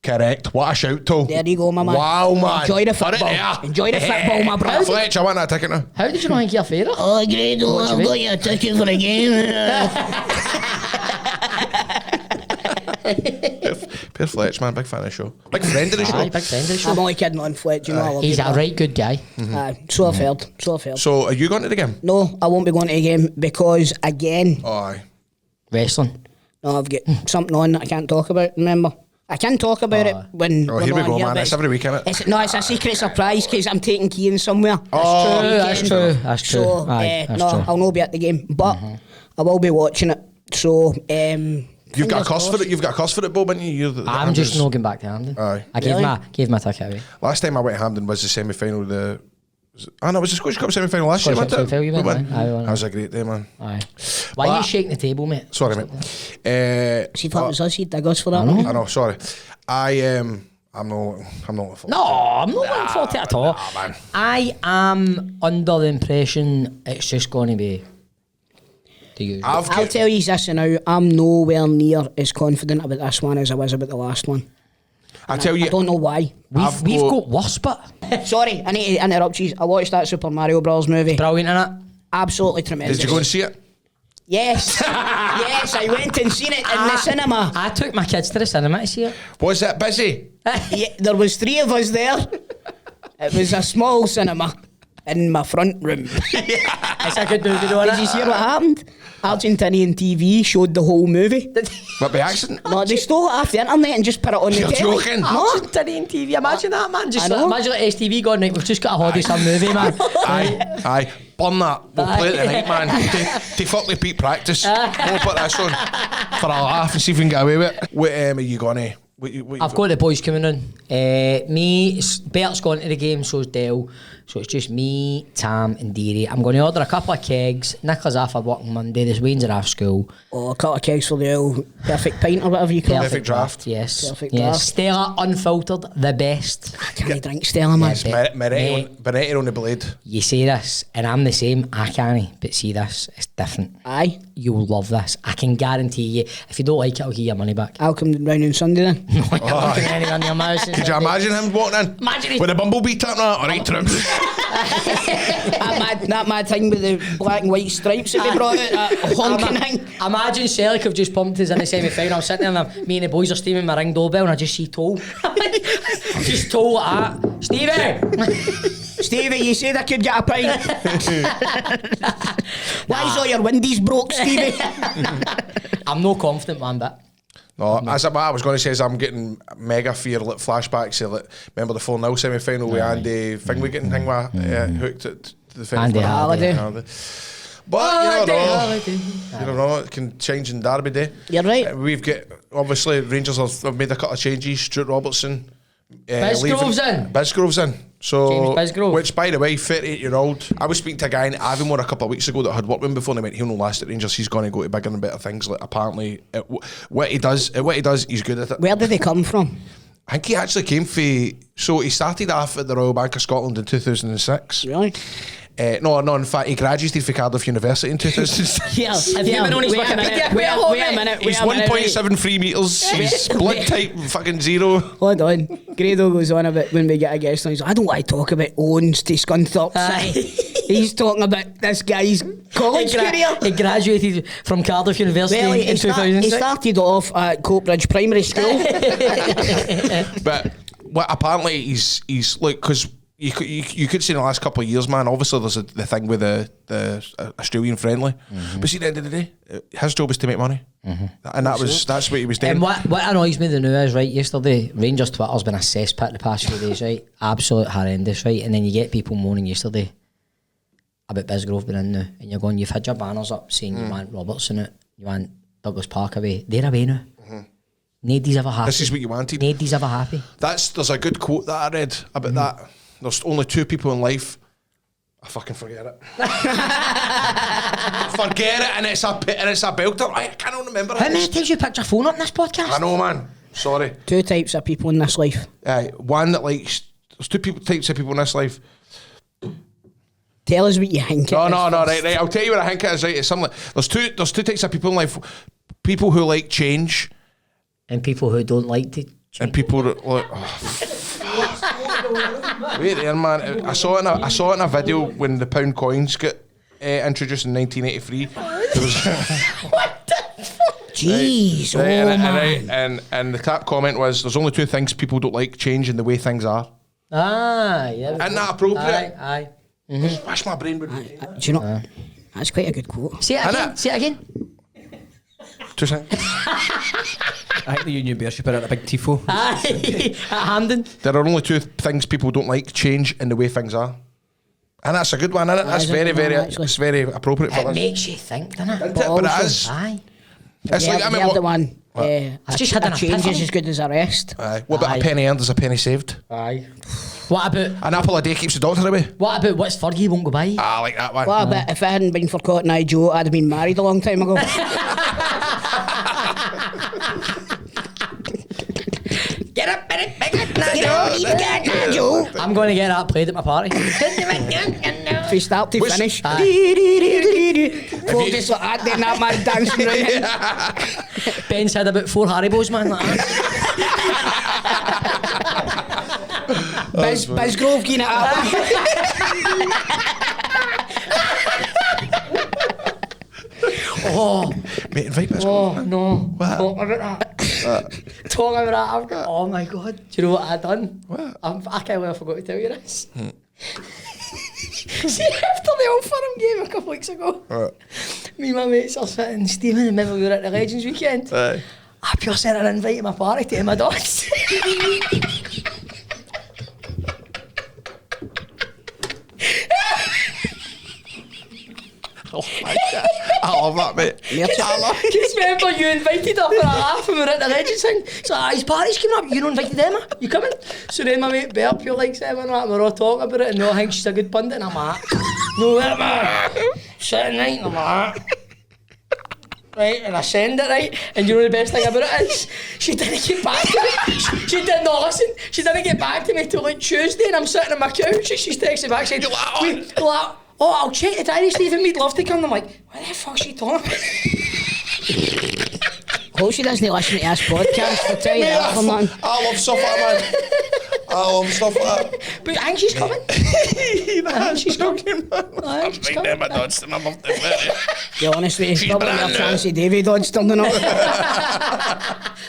Correct. What a shout, Tol. There you go, my man. Wow, man. Enjoy the Put it football. there. Enjoy the football, my brother. Fletch, I want that ticket now. How did you not think you're fair? Oh, Grado, I've got you a ticket for the game. Peter Fletch, man, big fan of the show. Big friend of the show. Aye, big friend of the show. I'm only kidding on Fletch, you know I love He's you, a right good guy. So I've heard. So, are you going to the game? No, I won't be going to the game because, again, Oh, aye. Wrestling. no, I've got something on that I can't talk about, remember? I can talk about it when Oh, we're here we not go, here, man. but It's every week, innit? it's a secret surprise because I'm taking Keane somewhere. Oh, That's true. That's true. So, Aye, that's no, true. I'll not be at the game, but I will be watching it. So, You've got a cost for it. You've got a cost for it, Bob, haven't you? You're the I'm just Hamden's- not going back to Hampden. Aye. I gave my ticket away. Last time I went to Hampden was the semi-final. It was the Scottish Cup semi-final last year, Scottish wasn't Cup it? semi-final, you went, We aye. won. Aye, we won. That was a great day, man. Aye. Why are you shaking the table, mate? Sorry, mate. see if that was us, he'd dig us for that. I know. Sorry. I'm not. No, I'm not looking forward to it at all. man. I am under the impression it's just going to be the usual. I'll I'll tell you this now, I'm nowhere near as confident about this one as I was about the last one. I tell you. I don't know why. We've got worse, but Sorry, I need to interrupt you. I watched that Super Mario Bros movie. brilliant, innit? Absolutely tremendous. Did you go and see it? Yes. Yes, I went and seen it in the cinema. I took my kids to the cinema to see it. Was it busy? Yeah, there was 3 of us there. It was a small cinema in my front room. It's a good movie, though. Did you hear what happened? Argentinian TV showed the whole movie. But by accident? No, they stole it off the internet and just put it on the You're telly. joking. No. Argentinian TV. Imagine that, man. Just I know. imagine like STV going, right, we've just got a holiday some movie, man. Aye. Burn that. We'll play it tonight, man. To fuck the Pete practice. We'll put this on for a laugh and see if we can get away with it. What are you gonna? I've got the boys coming in. Bert's gone to the game, so's Dale. So it's just me, Tam and Deary. I'm going to order a couple of kegs. Nicholas off at work on Monday. The Swayze are off school. Oh, a couple of kegs for the old perfect pint or whatever you call it. Perfect draft. Yes. Perfect yes. draft. Stella unfiltered, the best. I can't drink Stella, man. Yes, Moretti on the blade. You say this, and I'm the same. I can't, but see this, it's different. Aye. You'll love this. I can guarantee you. If you don't like it, I'll give you your money back. I'll come round on Sunday then. Could you imagine him walking in Imagine with a bumblebee tapping on? Alright, Trips. that mad thing with the black and white stripes that we brought out, that honking thing. Imagine Celtic have just pumped us in the semi-final. I'm sitting there and me and the boys are steaming my ring doorbell and I just see Toll. Just Toll like that. Stevie, you said I could get a pint. Why's all your windies broke, Stevie? I'm no confident, man, but No, as what I was going to say is I'm getting mega fear like flashbacks of like, remember the 4-0 semi-final with Andy thing we getting hooked at the final. Andy Halliday. But you don't know, it can change in Derby Day. You're right. We've got, obviously, Rangers have made a couple of changes. Stuart Robertson. Bisgrove's in. Bisgrove's in. So, James Bisgrove. which, by the way, 38-year-old. I was speaking to a guy in Avon a couple of weeks ago that had worked with him before, and he went, he'll no last at Rangers. He's going to go to bigger and better things. Like apparently, what he does, he's good at it. Where did they come from? I think he actually came for. So he started off at the Royal Bank of Scotland in 2006. Really? No, in fact, he graduated from Cardiff University in 2006. Yes. Have you been on his Wait a Wikipedia? minute. He's 1.73 metres. He's blood type fucking 0. Hold on. Grado goes on about when we get a guest on. He's like, I don't want to talk about owns to Scunthorpe. He's talking about this guy's college career. He graduated from Cardiff University in 2006. He started off at Coatbridge Primary School. But apparently he's like, because you could say in the last couple of years, man, obviously there's the thing with the Australian friendly. But see, at the end of the day, his job is to make money. And that's what he was doing. And what annoys me the new is, right, yesterday, Rangers Twitter's been a cesspit the past few days, right? Absolute horrendous, right? And then you get people moaning yesterday about Bisgrove being in now, and you're going, you've had your banners up saying you want Robertson out, you want Douglas Park away. They're away now. Nobody's ever happy. This is what you wanted. Nobody's ever happy. There's a good quote that I read about that. There's only 2 people in life. I fucking forget it. Forget it, and it's a belter. I cannot remember it. How many times you picked your phone up in this podcast? I know, man. Sorry. 2 types of people in this life. One that likes. There's 2 types of people in this life. Tell us what you think. No, right. I'll tell you what I think it is. Right, it's something. There's two types of people in life. People who like change, and people who don't like to change. And people that like. Wait there, man. I saw it in a video when the pound coins got introduced in 1983. There was What the fuck? Jeez, man. And the top comment was, "There's only 2 things people don't like: change and the way things are." Ah, yeah. Isn't that appropriate? Aye. Wish my brain would. Do you know? That's quite a good quote. Say it again. 2 seconds. I think the Union Bear should put out a big tifo. Aye, at Hampden. There are only 2 things people don't like: change and the way things are. And that's a good one, isn't it? That's very appropriate for It this. makes you think, doesn't it? But it is. Aye. It's like, I mean, the one. I've just had an change is epiphany. as good as a rest. What about a penny earned is a penny saved? Aye. What about An apple a day keeps the doctor away. what's Fergie won't go by? I like that one. What about if it hadn't been for Cotton Eye Joe, I'd have been married a long time ago. Get up, get Joe. I'm going to get that played at my party. From start to finish. Folk just like that, then that man dancing around. Ben's had about 4 Haribos, man. Like that. Bisgrove getting it up. Oh, Mate, invite me. Oh, no. What? Talking about that. Talking about that. I've got, oh, my God. Do you know what I done? What? I can't believe I forgot to tell you this. See, after the Old Firm game a couple weeks ago, me and my mates are sitting steaming. Remember we were at the Legends weekend? Aye. I pure sent an invite to my party to my dogs. Oh my God. I love that, mate. Just remember you invited her for a laugh when we were at the Legends thing. So his party's coming up, you not invited Emma, you coming? So then my mate Bert pure likes Emma and that, we're all talking about it and no, I think she's a good pundit and I'm like, no Emma, sitting right and I'm like, right, and I send it right, and you know the best thing about it is, she didn't get back to me, she did not listen, she didn't get back to me till like Tuesday and I'm sitting on my couch and she's texting back saying, oh, I'll check the diary, Stephen, we'd love to come. I'm like, what the fuck's she talking about? Hope she doesn't listen to this podcast, I'll tell you that for nothing. I love stuff like that, man. I love stuff like that. But I think she's coming. She's coming, man. Aye, she's coming. Emma Dodson, I love the Yeah, honestly, She's probably brand more new. chance of Davy Dodson than not.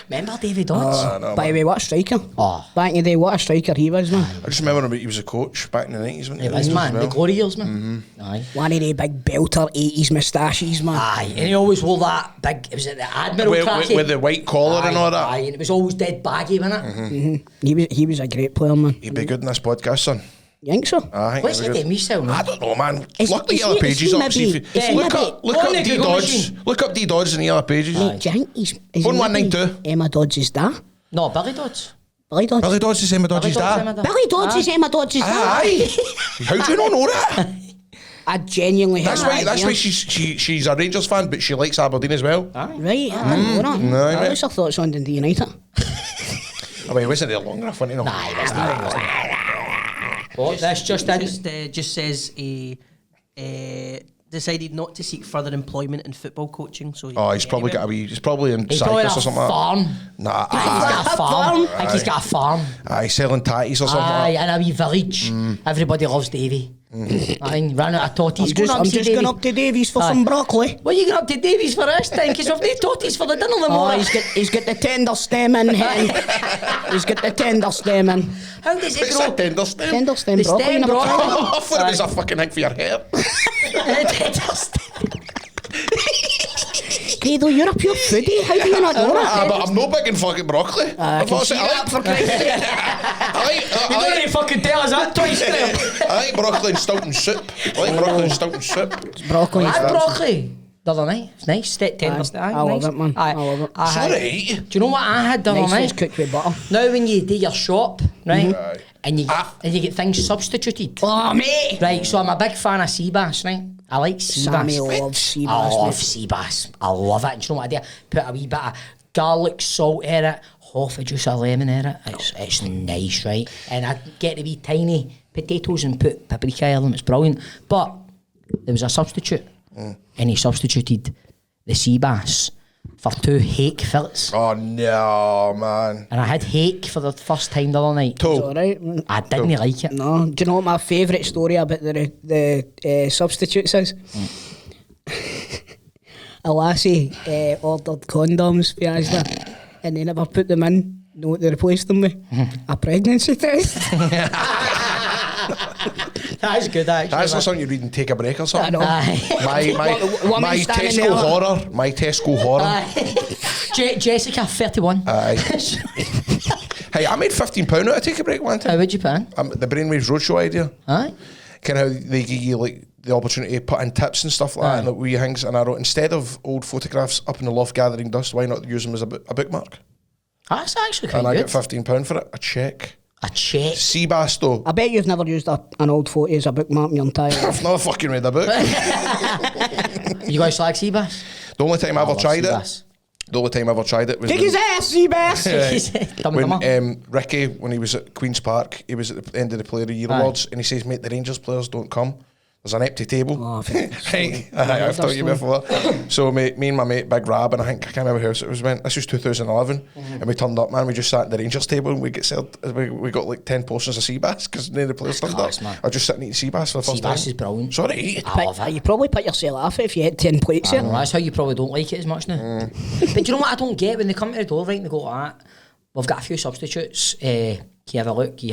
Remember David Dodds? no, By the way, what a striker. Oh. Back in the day, what a striker he was, man. I just remember he was a coach back in the 90s, wasn't he? It was, man, the Well. glory years, man. Aye. One of the big belter 80s moustaches, man. Aye, and he always wore that big, it was it the Admiral tracky? With the white collar and all that. Aye, and it was always dead baggy, wasn't it? He was a great player, man. He'd be good in this podcast, son. You think so? I think What's he'd it be in good. me still, I don't know, man. Is- Look the is yellow he- pages is he up. See maybe- if is he look maybe- up Go on the D Google Dodds. machine. Look up D Dodds in the yellow pages. Mate, do you think is he 1192. maybe Emma Dodds' dad? No, Billy Dodds. Billy Dodds? Billy Dodds is Emma Dodds' dad. Billy Dodds is Emma Dodds' dad? Aye. How do you not know that? I genuinely That's have why. no That's idea. why she's a Rangers fan, but she likes Aberdeen as well. Right, I didn't know that. no, I mate. always thought it's on Dundee United. I mean, wasn't there long enough? Wasn't it? Aye, that's not. Oh, that's just in. Just says he decided not to seek further employment in football coaching. So Oh, he's probably got a wee. He's probably in He's probably Cyprus or a something. farm. Nah, He's got a farm. I think he's got a farm. aye, selling tatties or something. Aye, in a wee village. Everybody loves Davy. I think ran out of totties. I'm just going up to Davies for some broccoli. What are you going up to Davies for this time? Because we've no totties for the dinner in the Oh, morning. he's got the tender stem in, hen. He's got the tender stem in. How does it What's grow? that tender stem? Tender stem The broccoli. stem you never broccoli. tried it? Oh, I thought it was a fucking thing for your hair. Tender stem. Grado, you're a pure foodie. How do you not know that? But I'm no big in fucking broccoli. I can see that for Christ's sake. You don't need to fucking tell us that twice, Graham. I like broccoli and stout and soup. I like broccoli and stout and soup. Broccoli. I had broccoli the other night. It's nice. Tender stem. I love nice. it, man. I love it. It's had- alright. Do you know what I had the other Nice one's night? cooked with butter. Now when you do your shop, right, Aye. and you get things substituted. Oh, mate. Right, so I'm a big fan of sea bass, right? I like sea Sammy bass. loves sea I bass. love mate. sea bass. I love it. And do you know what I do? Put a wee bit of garlic salt in it, half a juice of lemon in it. It's nice, right? And I get the wee tiny potatoes and put paprika in them. It's brilliant. But there was a substitute, and he substituted the sea bass for 2 hake fillets. Oh no, man. And I had hake for the first time the other night. It's all right. I didn't like it. No, do you know what my favourite story about the substitutes is? A lassie ordered condoms for Asda and they never put them in. You know what they replaced them with? A pregnancy test. That's good, actually. That's not something you read and take a break or I something. know. My Woman standing there. Tesco horror. My Tesco horror. Jessica, 31. Aye. Hey, I made £15 out of take a break one How time. would you put in? The Brainwaves Roadshow idea. Aye. Kind of how they give you like the opportunity to put in tips and stuff like that, and like wee things. And I wrote, instead of old photographs up in the loft gathering dust, why not use them as a bookmark? That's actually quite And I good. get £15 for it. A check. A check. Sea bass though. I bet you've never used an old photo as a bookmark in your entire life. I've never fucking read a book. You guys like sea bass? The only time I ever love tried sea it. bass. The only time I ever tried it was Kick his ass, sea bass! when Ricky, when he was at Queen's Park, he was at the end of the Player of the Year Aye. awards, and he says, "Mate, the Rangers players don't come. There's an empty table. Oh, Right, I've told you before. So me and my mate Big Rab, and I can't remember who else it was. This was 2011, and we turned up, man. We just sat at the Rangers table, and we got like 10 portions of sea bass because none of the players turned up. Man. I was just sitting eating sea bass for the first time. Sea bass is brilliant. Sorry. I love it. You probably put yourself off it if you had 10 plates here. That's how you probably don't like it as much now. But do you know what I don't get when they come to the door, right, and they go, we've got a few substitutes. Can you have a look? Are you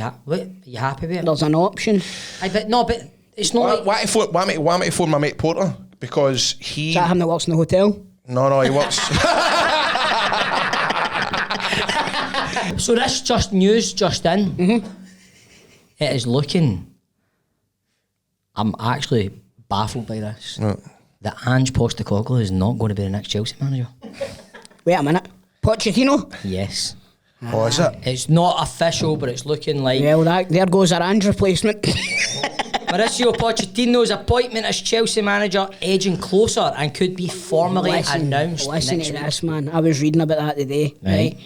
happy with it? There's an option. But it's not like... Why am I phone my mate Porter? Because he... Is that him that works in the hotel? No, he works... So this just news just in. Mm-hmm. It is looking... I'm actually baffled by this. No. That Ange Postecoglou is not going to be the next Chelsea manager. Wait a minute. Pochettino? Yes. Oh, is it? It's not official, but it's looking like... Well, there goes our Ange replacement. Mauricio Pochettino's appointment as Chelsea manager edging closer and could be formally announced Listen next to week. this, man. I was reading about that today. Right?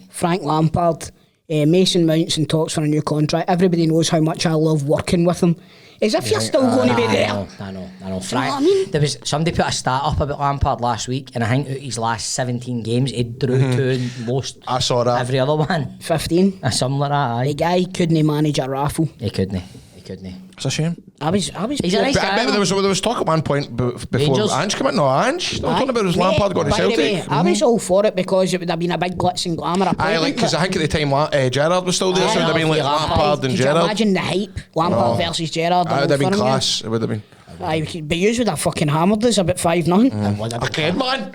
Frank Lampard, Mason Mount's in talks for a new contract. Everybody knows how much I love working with him. As if you're still going to be there. I know. You know Frank, what I mean? there was somebody put a stat up about Lampard last week, and I think out his last 17 games, he drew to most. I saw that. Every other one. 15. Something like that. The guy couldn't manage a raffle. He couldn't. It's a shame. I was. He's a nice guy. There was talk at one point before Rangers? Ange came in. No, Ange. I'm talking about was Lampard going to By the way, Celtic. I was all for it because it would have been a big glitz and glamour. Because I think at the time Gerrard was still there, so it would have been like Lampard and Could you Gerrard. imagine the hype? Lampard versus Gerrard. That would have been class. It would have been. But you would have fucking hammered us about 5-0. Again, man.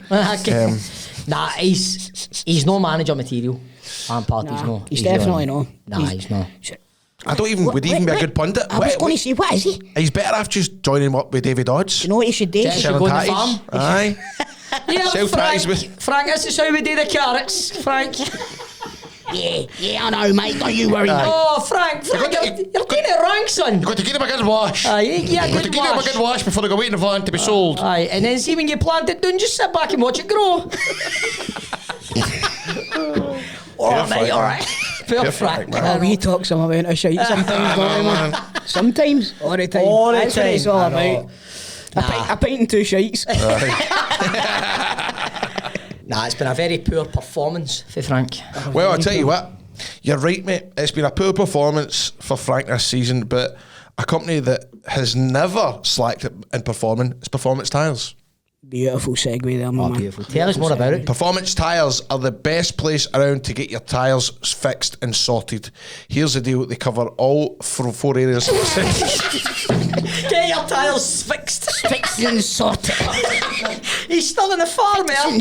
Nah, he's no manager material. Lampard, He's definitely no. Nah, he's not. Would he even be a good pundit? I was going to say, what is he? He's better off just joining up with David Odds. Do you know what he should do? He should go on the farm. Aye. Yeah, Sell Frank, tatties Frank, this is how we do the carrots, Frank. Yeah, I know, mate. Don't you worry. Oh, Frank, you're doing it wrong, son. You've got to give him a good wash. You've got to give him a good wash before they go away in the van to be sold. Aye, and then see when you plant it, don't just sit back and watch it grow. All right. Poor Frank. We talk some about a shite sometimes, don't we, man? Sometimes, all the time. That's what it's all about. A pint and 2 shites. Nah, it's been a very poor performance for Frank. Well, I'll tell you what. You're right, mate. It's been a poor performance for Frank this season, but a company that has never slacked in performing is Performance Tyres. Beautiful segue there, man. Beautiful. Tell us more about it. Performance Tyres are the best place around to get your tyres fixed and sorted. Here's the deal. They cover all 4 areas. Get your tyres fixed. Fixed and sorted. He's still in the farm, man.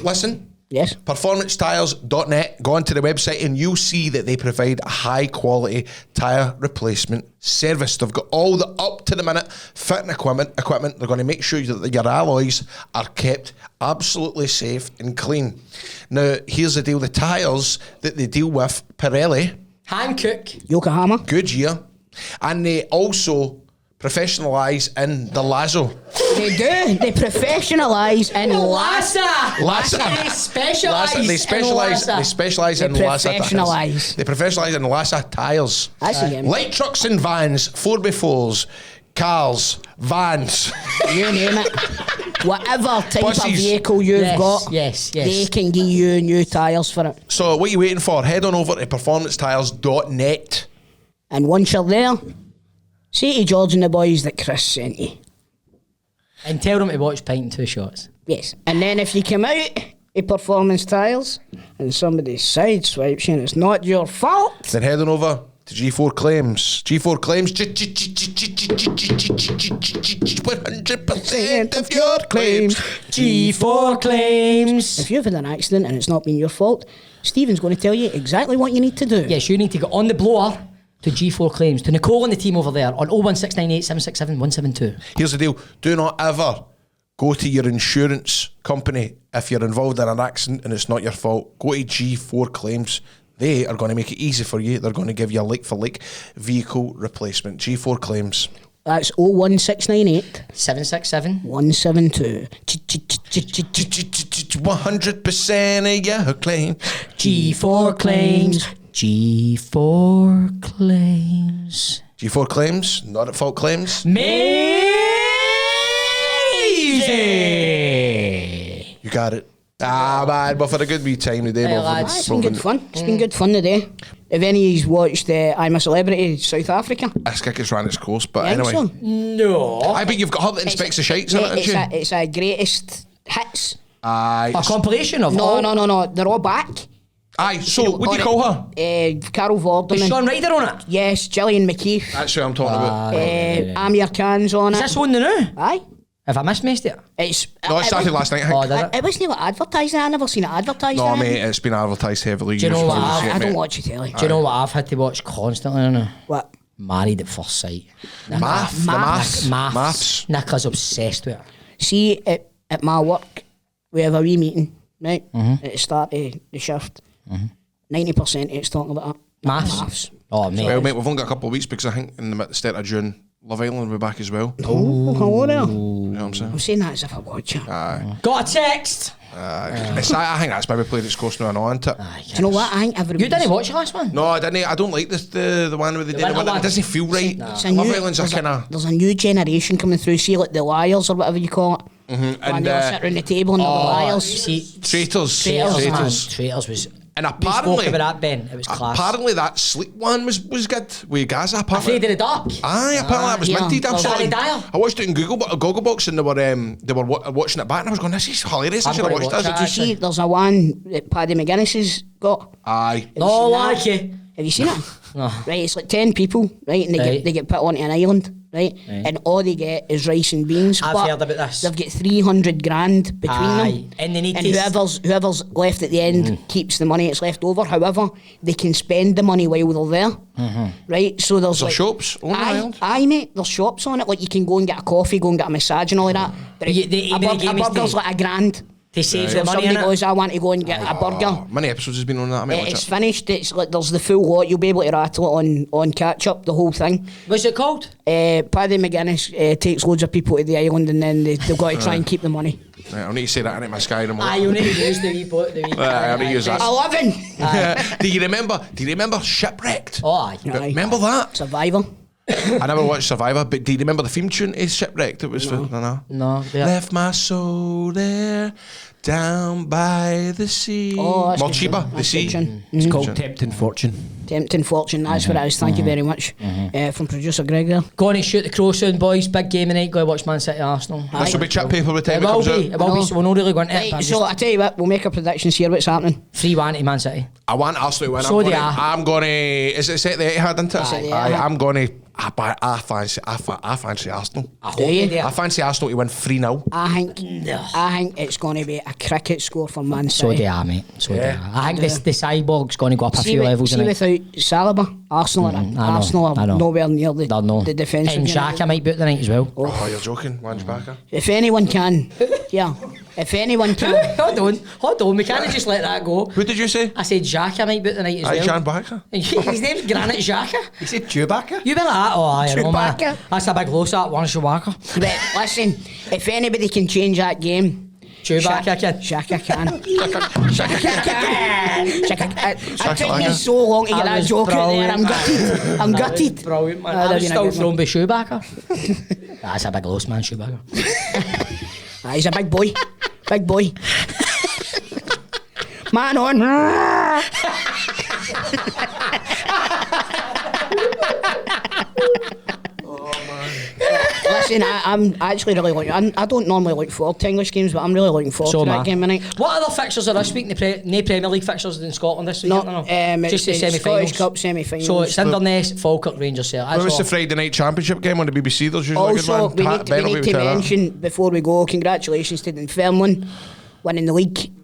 Listen. Yes. PerformanceTyres.net. Go onto the website and you'll see that they provide a high quality tyre replacement service. They've got all the up to the minute fitting equipment. They're going to make sure that your alloys are kept absolutely safe and clean. Now, here's the deal. The tyres that they deal with, Pirelli, Hankook, Yokohama, Goodyear, and they also professionalise in the Lazo. They do. They professionalise in Lassa. They specialise. They specialise in Lassa tyres. They professionalise in Lassa tyres. That's a game. Light trucks and vans, 4x4s, cars, vans. You name it. Whatever type Buses. of vehicle you've got, Yes. they can give you new tyres for it. So what are you waiting for? Head on over to PerformanceTyres.net. And once you're there, say to George and the boys that Chris sent you. And tell them to watch Pint and 2 Shots. Yes. And then if you come out of Performance Tyres and somebody sideswipes you and it's not your fault, Then head on over to G4 Claims. G4 Claims, 100% of your claims. G4 Claims. if you've had an accident and it's not been your fault, Stephen's going to tell you exactly what you need to do. Yes, you need to go on the blower to G4 Claims, to Nicole and the team over there on 01698 767 172. Here's the deal. Do not ever go to your insurance company if you're involved in an accident and it's not your fault. Go to G4 Claims. They are going to make it easy for you. They're going to give you a like-for-like vehicle replacement. G4 Claims. That's 01698 767 172. 100% of your claim. G4 Claims. G4 Claims. G4 claims, not at fault claims. Amazing! You got it. Man, we've had a good wee time today. Hey, We've lads. It's been good fun. It's been good fun today. Have any of you watched I'm a Celebrity South Africa? This kick has ran its course, but Yeah, anyway. so. No. I bet you've got her that inspects the shites in it, haven't you? It's a greatest hits. Aye. A compilation of all. No. They're all back. Aye, so what do you call her? Carol Vorderman. Is Sean Ryder on it? Yes, Gillian McKeith. That's who I'm talking about. Amir Khan's on Is it. this on the new? Aye. Have I missed it? It's. No, it started last night, I think. Oh, did it? It wasn't like advertising. I never seen it advertised. No, or mate, anything. it's been advertised heavily. Do you know what I don't watch it telly. Do you know what I've had to watch constantly now? What? Married at First Sight. Maths. Nico's obsessed with it. See, at my work, we have a wee meeting, right? At the start of the shift. 90% of it's talking about Maths. Oh, mate. Well, mate, we've only got a couple of weeks because I think in the start of June, Love Island will be back as well. Oh, hello there. You know what I'm saying? I'm saying that as if I watch it. Got a text. I think that's maybe played its course now and on, isn't it? Do you know what? I think everybody. You didn't watch the last one? No, I didn't. I don't like this the one with the winter one. It one? doesn't feel right. It's a Love new- Island's a there's kind of... There's a new generation coming through. See, like the liars or whatever you call it. And When they all sit around the table and they're the liars. See, Traitors. man. Traitors was... And We apparently... spoke about that, Ben. It was class. Apparently that sleep one was good with Gaza. Apparently. Afraid of the Dark. Aye, apparently that was yeah. minted. Well, Danny Dyer. I watched it in Gogglebox and they were watching it back and I was going, this is hilarious. I I'm should have gonna watched watch this. Did you see? There's a one that Paddy McGuinness has got. Aye. Have you No, seen that? like it. Have you seen it? No. Right, it's like 10 people, right, and Right. they get put onto an island, right, and all they get is rice and beans. I've but heard about this. They've got 300 grand between Aye, them, and they need and to whoever's left at the end keeps the money that's left over. However, they can spend the money while they're there, right? So there's there like shops on the island? Aye, mate, there's shops on it. Like you can go and get a coffee, go and get a massage and all of that. But You- the a, aim of the game is burger's to- like $1,000. They save So the if money somebody in it. goes, I want to go and get a burger. Many episodes has been on that, mate. Watch It's it. finished. It's like there's the full lot. You'll be able to rattle it on catch up, the whole thing. What's it called? Paddy McGuinness takes loads of people to the island and then they've got to try and keep the money. Right, I'll need to say that in it, my Skyrim. Aye, you'll need to use the wee boat. I'll need to use that. 11! Do you remember Shipwrecked? Oh, aye. Aye. Remember that? Survivor. I never watched Survivor, but do you remember the theme tune is Shipwrecked? It was for no. No, yeah. Left my soul there, down by the sea. Oh, that's good Mochiba, tune. the That's sea. good tune. It's called Tempting Fortune. Tempting Fortune, that's what it is. Thank you very much. From producer Greg there. Go on and shoot the crow soon, boys. Big game tonight. Go and watch Man City Arsenal. This will be chip paper by the It time it will comes be. out. It will be. So we're not really going to it. Right, so I tell you what, we'll make our predictions here. What's happening? 3-1 to Man City. I want Arsenal to win. So they are. I'm going to. Is it set the Etihad, isn't it? It's at the Aye, Etihad. I'm going to. I fancy Arsenal. I hope Do you? they do. I fancy Arsenal to win 3-0. I think it's going to be a cricket score for Man So City. they are, mate. So they are. I think the cyborg's going to go up a See, few levels see tonight. without Saliba, Arsenal are I know. nowhere near the No. defensive. And unit. Xhaka might boot tonight as well. Oh, you're joking. Wange Baka. If anyone can, yeah. If anyone can, Hold on. We can't just let that go. Who did you say? I said Xhaka might boot tonight as Aye, well. Jan Baka. His name's Granite Xhaka. He said Chewbacca? You be like that? Oh, I know, man. Chewbacca. That's a big loss, that one, Chewbacca. but listen, if anybody can change that game, Chewbacca can. Shaka can. Shaka can. It took me can. so long to get That that was joke out there. I'm brilliant. gutted. I'm gutted. Brilliant, man. Oh, I that'd was been a still good thrown one. by Chewbacca. That's a big loss, man, Chewbacca. He's a big boy. Big boy. Man on. Listen, I'm actually really looking. I don't normally look forward to English games, but I'm really looking forward to that game tonight. What other fixtures are this week? No Premier League fixtures in Scotland this week? No, just the it's semi-finals. Scottish Cup semi-finals. So it's Inverness, Falkirk, Rangers, Celtic. What That's was all. the Friday night championship game on the BBC? There's usually Also, a good one. we need to mention before we go, congratulations to Dunfermline winning the league,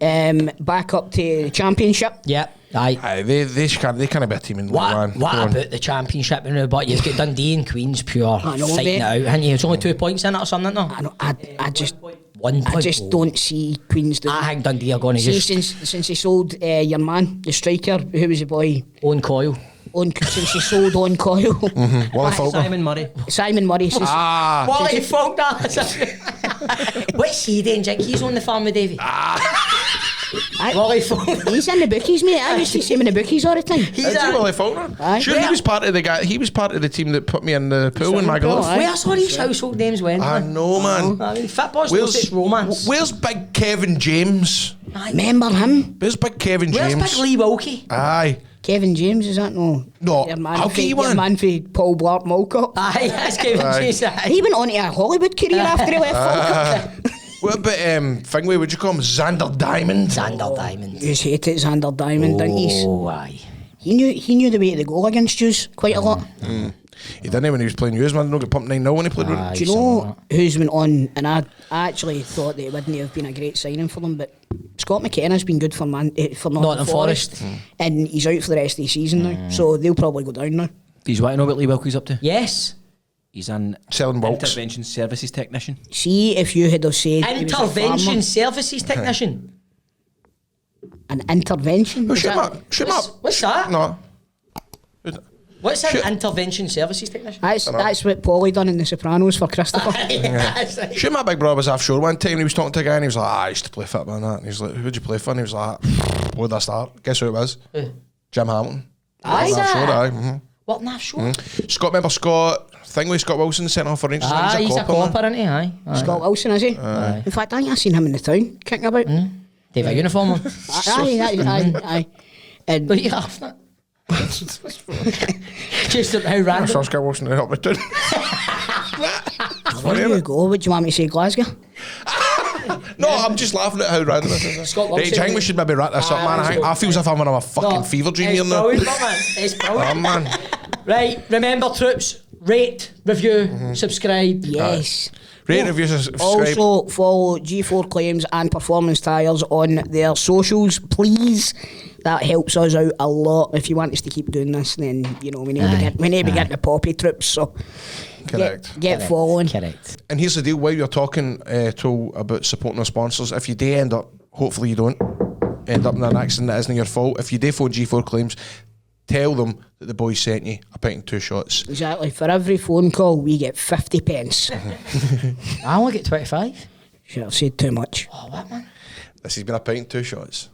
back up to the championship. Yeah, aye. Aye, they can't be a team in League One. What Go on. about the championship now? But you've got Dundee and Queens pure I know, fighting mate. out, haven't you? It's only 2 points in it or something, no? I just 1 point. I just don't see Queens doing. I think Dundee are going to See, just since he sold your man, the striker, who was the boy, own coil. since he sold on Coyle, Wally Falker. Simon Murray. Simon Murray. Since, Ah, Wally Faulkner. What's he doing, Jake? He's on the farm with Davy. Willie Faulkner. He's in the bookies, mate. I used to see him in the bookies all the time. He's Is he a... Willie Faulkner? Aye. Sure, he was part of the guy. He was part of the team that put me in the pool in Magaluf. Aye. Where's all these household names went? I man? know, man. I mean, football's closest romance. Where's big Kevin James? Remember him? Where's big Kevin Where's James? big Lee Wilkie? Aye. Kevin James, is that no? No, Your man how for- can you your win? man for Paul Blart Mall Cop. Aye, that's Kevin Aye. James. He went on to a Hollywood career after he left Falkirk. What about Fingway? What'd you call him? Xander Diamond. Xander Diamond. He just hated Xander Diamond, didn't he? Oh, aye. He knew the way to the goal against yous quite a lot. He didn't when he was playing yours, man. Don't get pumped 9-0 when he played with him. Aye, Do you know who's went on? And I actually thought that it wouldn't have been a great signing for them, but Scott McKenna's been good for Nottingham Nottingham Forest, Forest. and he's out for the rest of the season now, so they'll probably go down now. Do you want to know what Lee Wilkie's up to? Yes. He's an Selling Wilkes. intervention services technician. See if you had have said he was a Intervention farmer. services technician. An intervention. Oh, Is shoot him that- up. Shoot him up. What's that? No. What's an Shit. intervention services technician? That's what Paulie done in The Sopranos for Christopher. That's right. Shoot, my big brother was offshore one time and he was talking to a guy and he was like, I used to play football and that. And he was like, who'd you play for? And he was like, where'd I start? Guess who it was? Jim Hamilton. Aye, Offshore, that. aye. Mm-hmm. What, Naff Show? Scott, remember Scott? Thingway, Scott Wilson sent off for Rangers. Aye, he's a man. copper, isn't he? Aye. Scott Wilson, is he? In fact, I think I seen him in the town kicking about. They have a uniform on. Aye. And But you laughing at? Just at how I random. saw Scott Wilson help me too. where do you go? Would you want me to say Glasgow? No, I'm just laughing at how random this is. Scott Hey, Wilson. do you think we should maybe wrap this up, man? I feel as if I'm in a fucking fever dream here It's now. brilliant, man. It's brilliant. Oh, man. Right, remember, troops, rate, review, subscribe. Yes. Rate, review, subscribe. Also follow G4 Claims and Performance Tyres on their socials, please. That helps us out a lot. If you want us to keep doing this, then you know we need to get the poppy trips. So Correct. get following. Correct. And here's the deal, while you're talking to about supporting our sponsors, if you do end up, hopefully you don't, end up in an accident that isn't your fault, if you do phone G4 Claims, tell them that the boys sent you a pint and 2 shots. Exactly. For every phone call, we get 50 pence. I only get 25. Should have said too much. Oh, what, man? This has been a pint and 2 shots.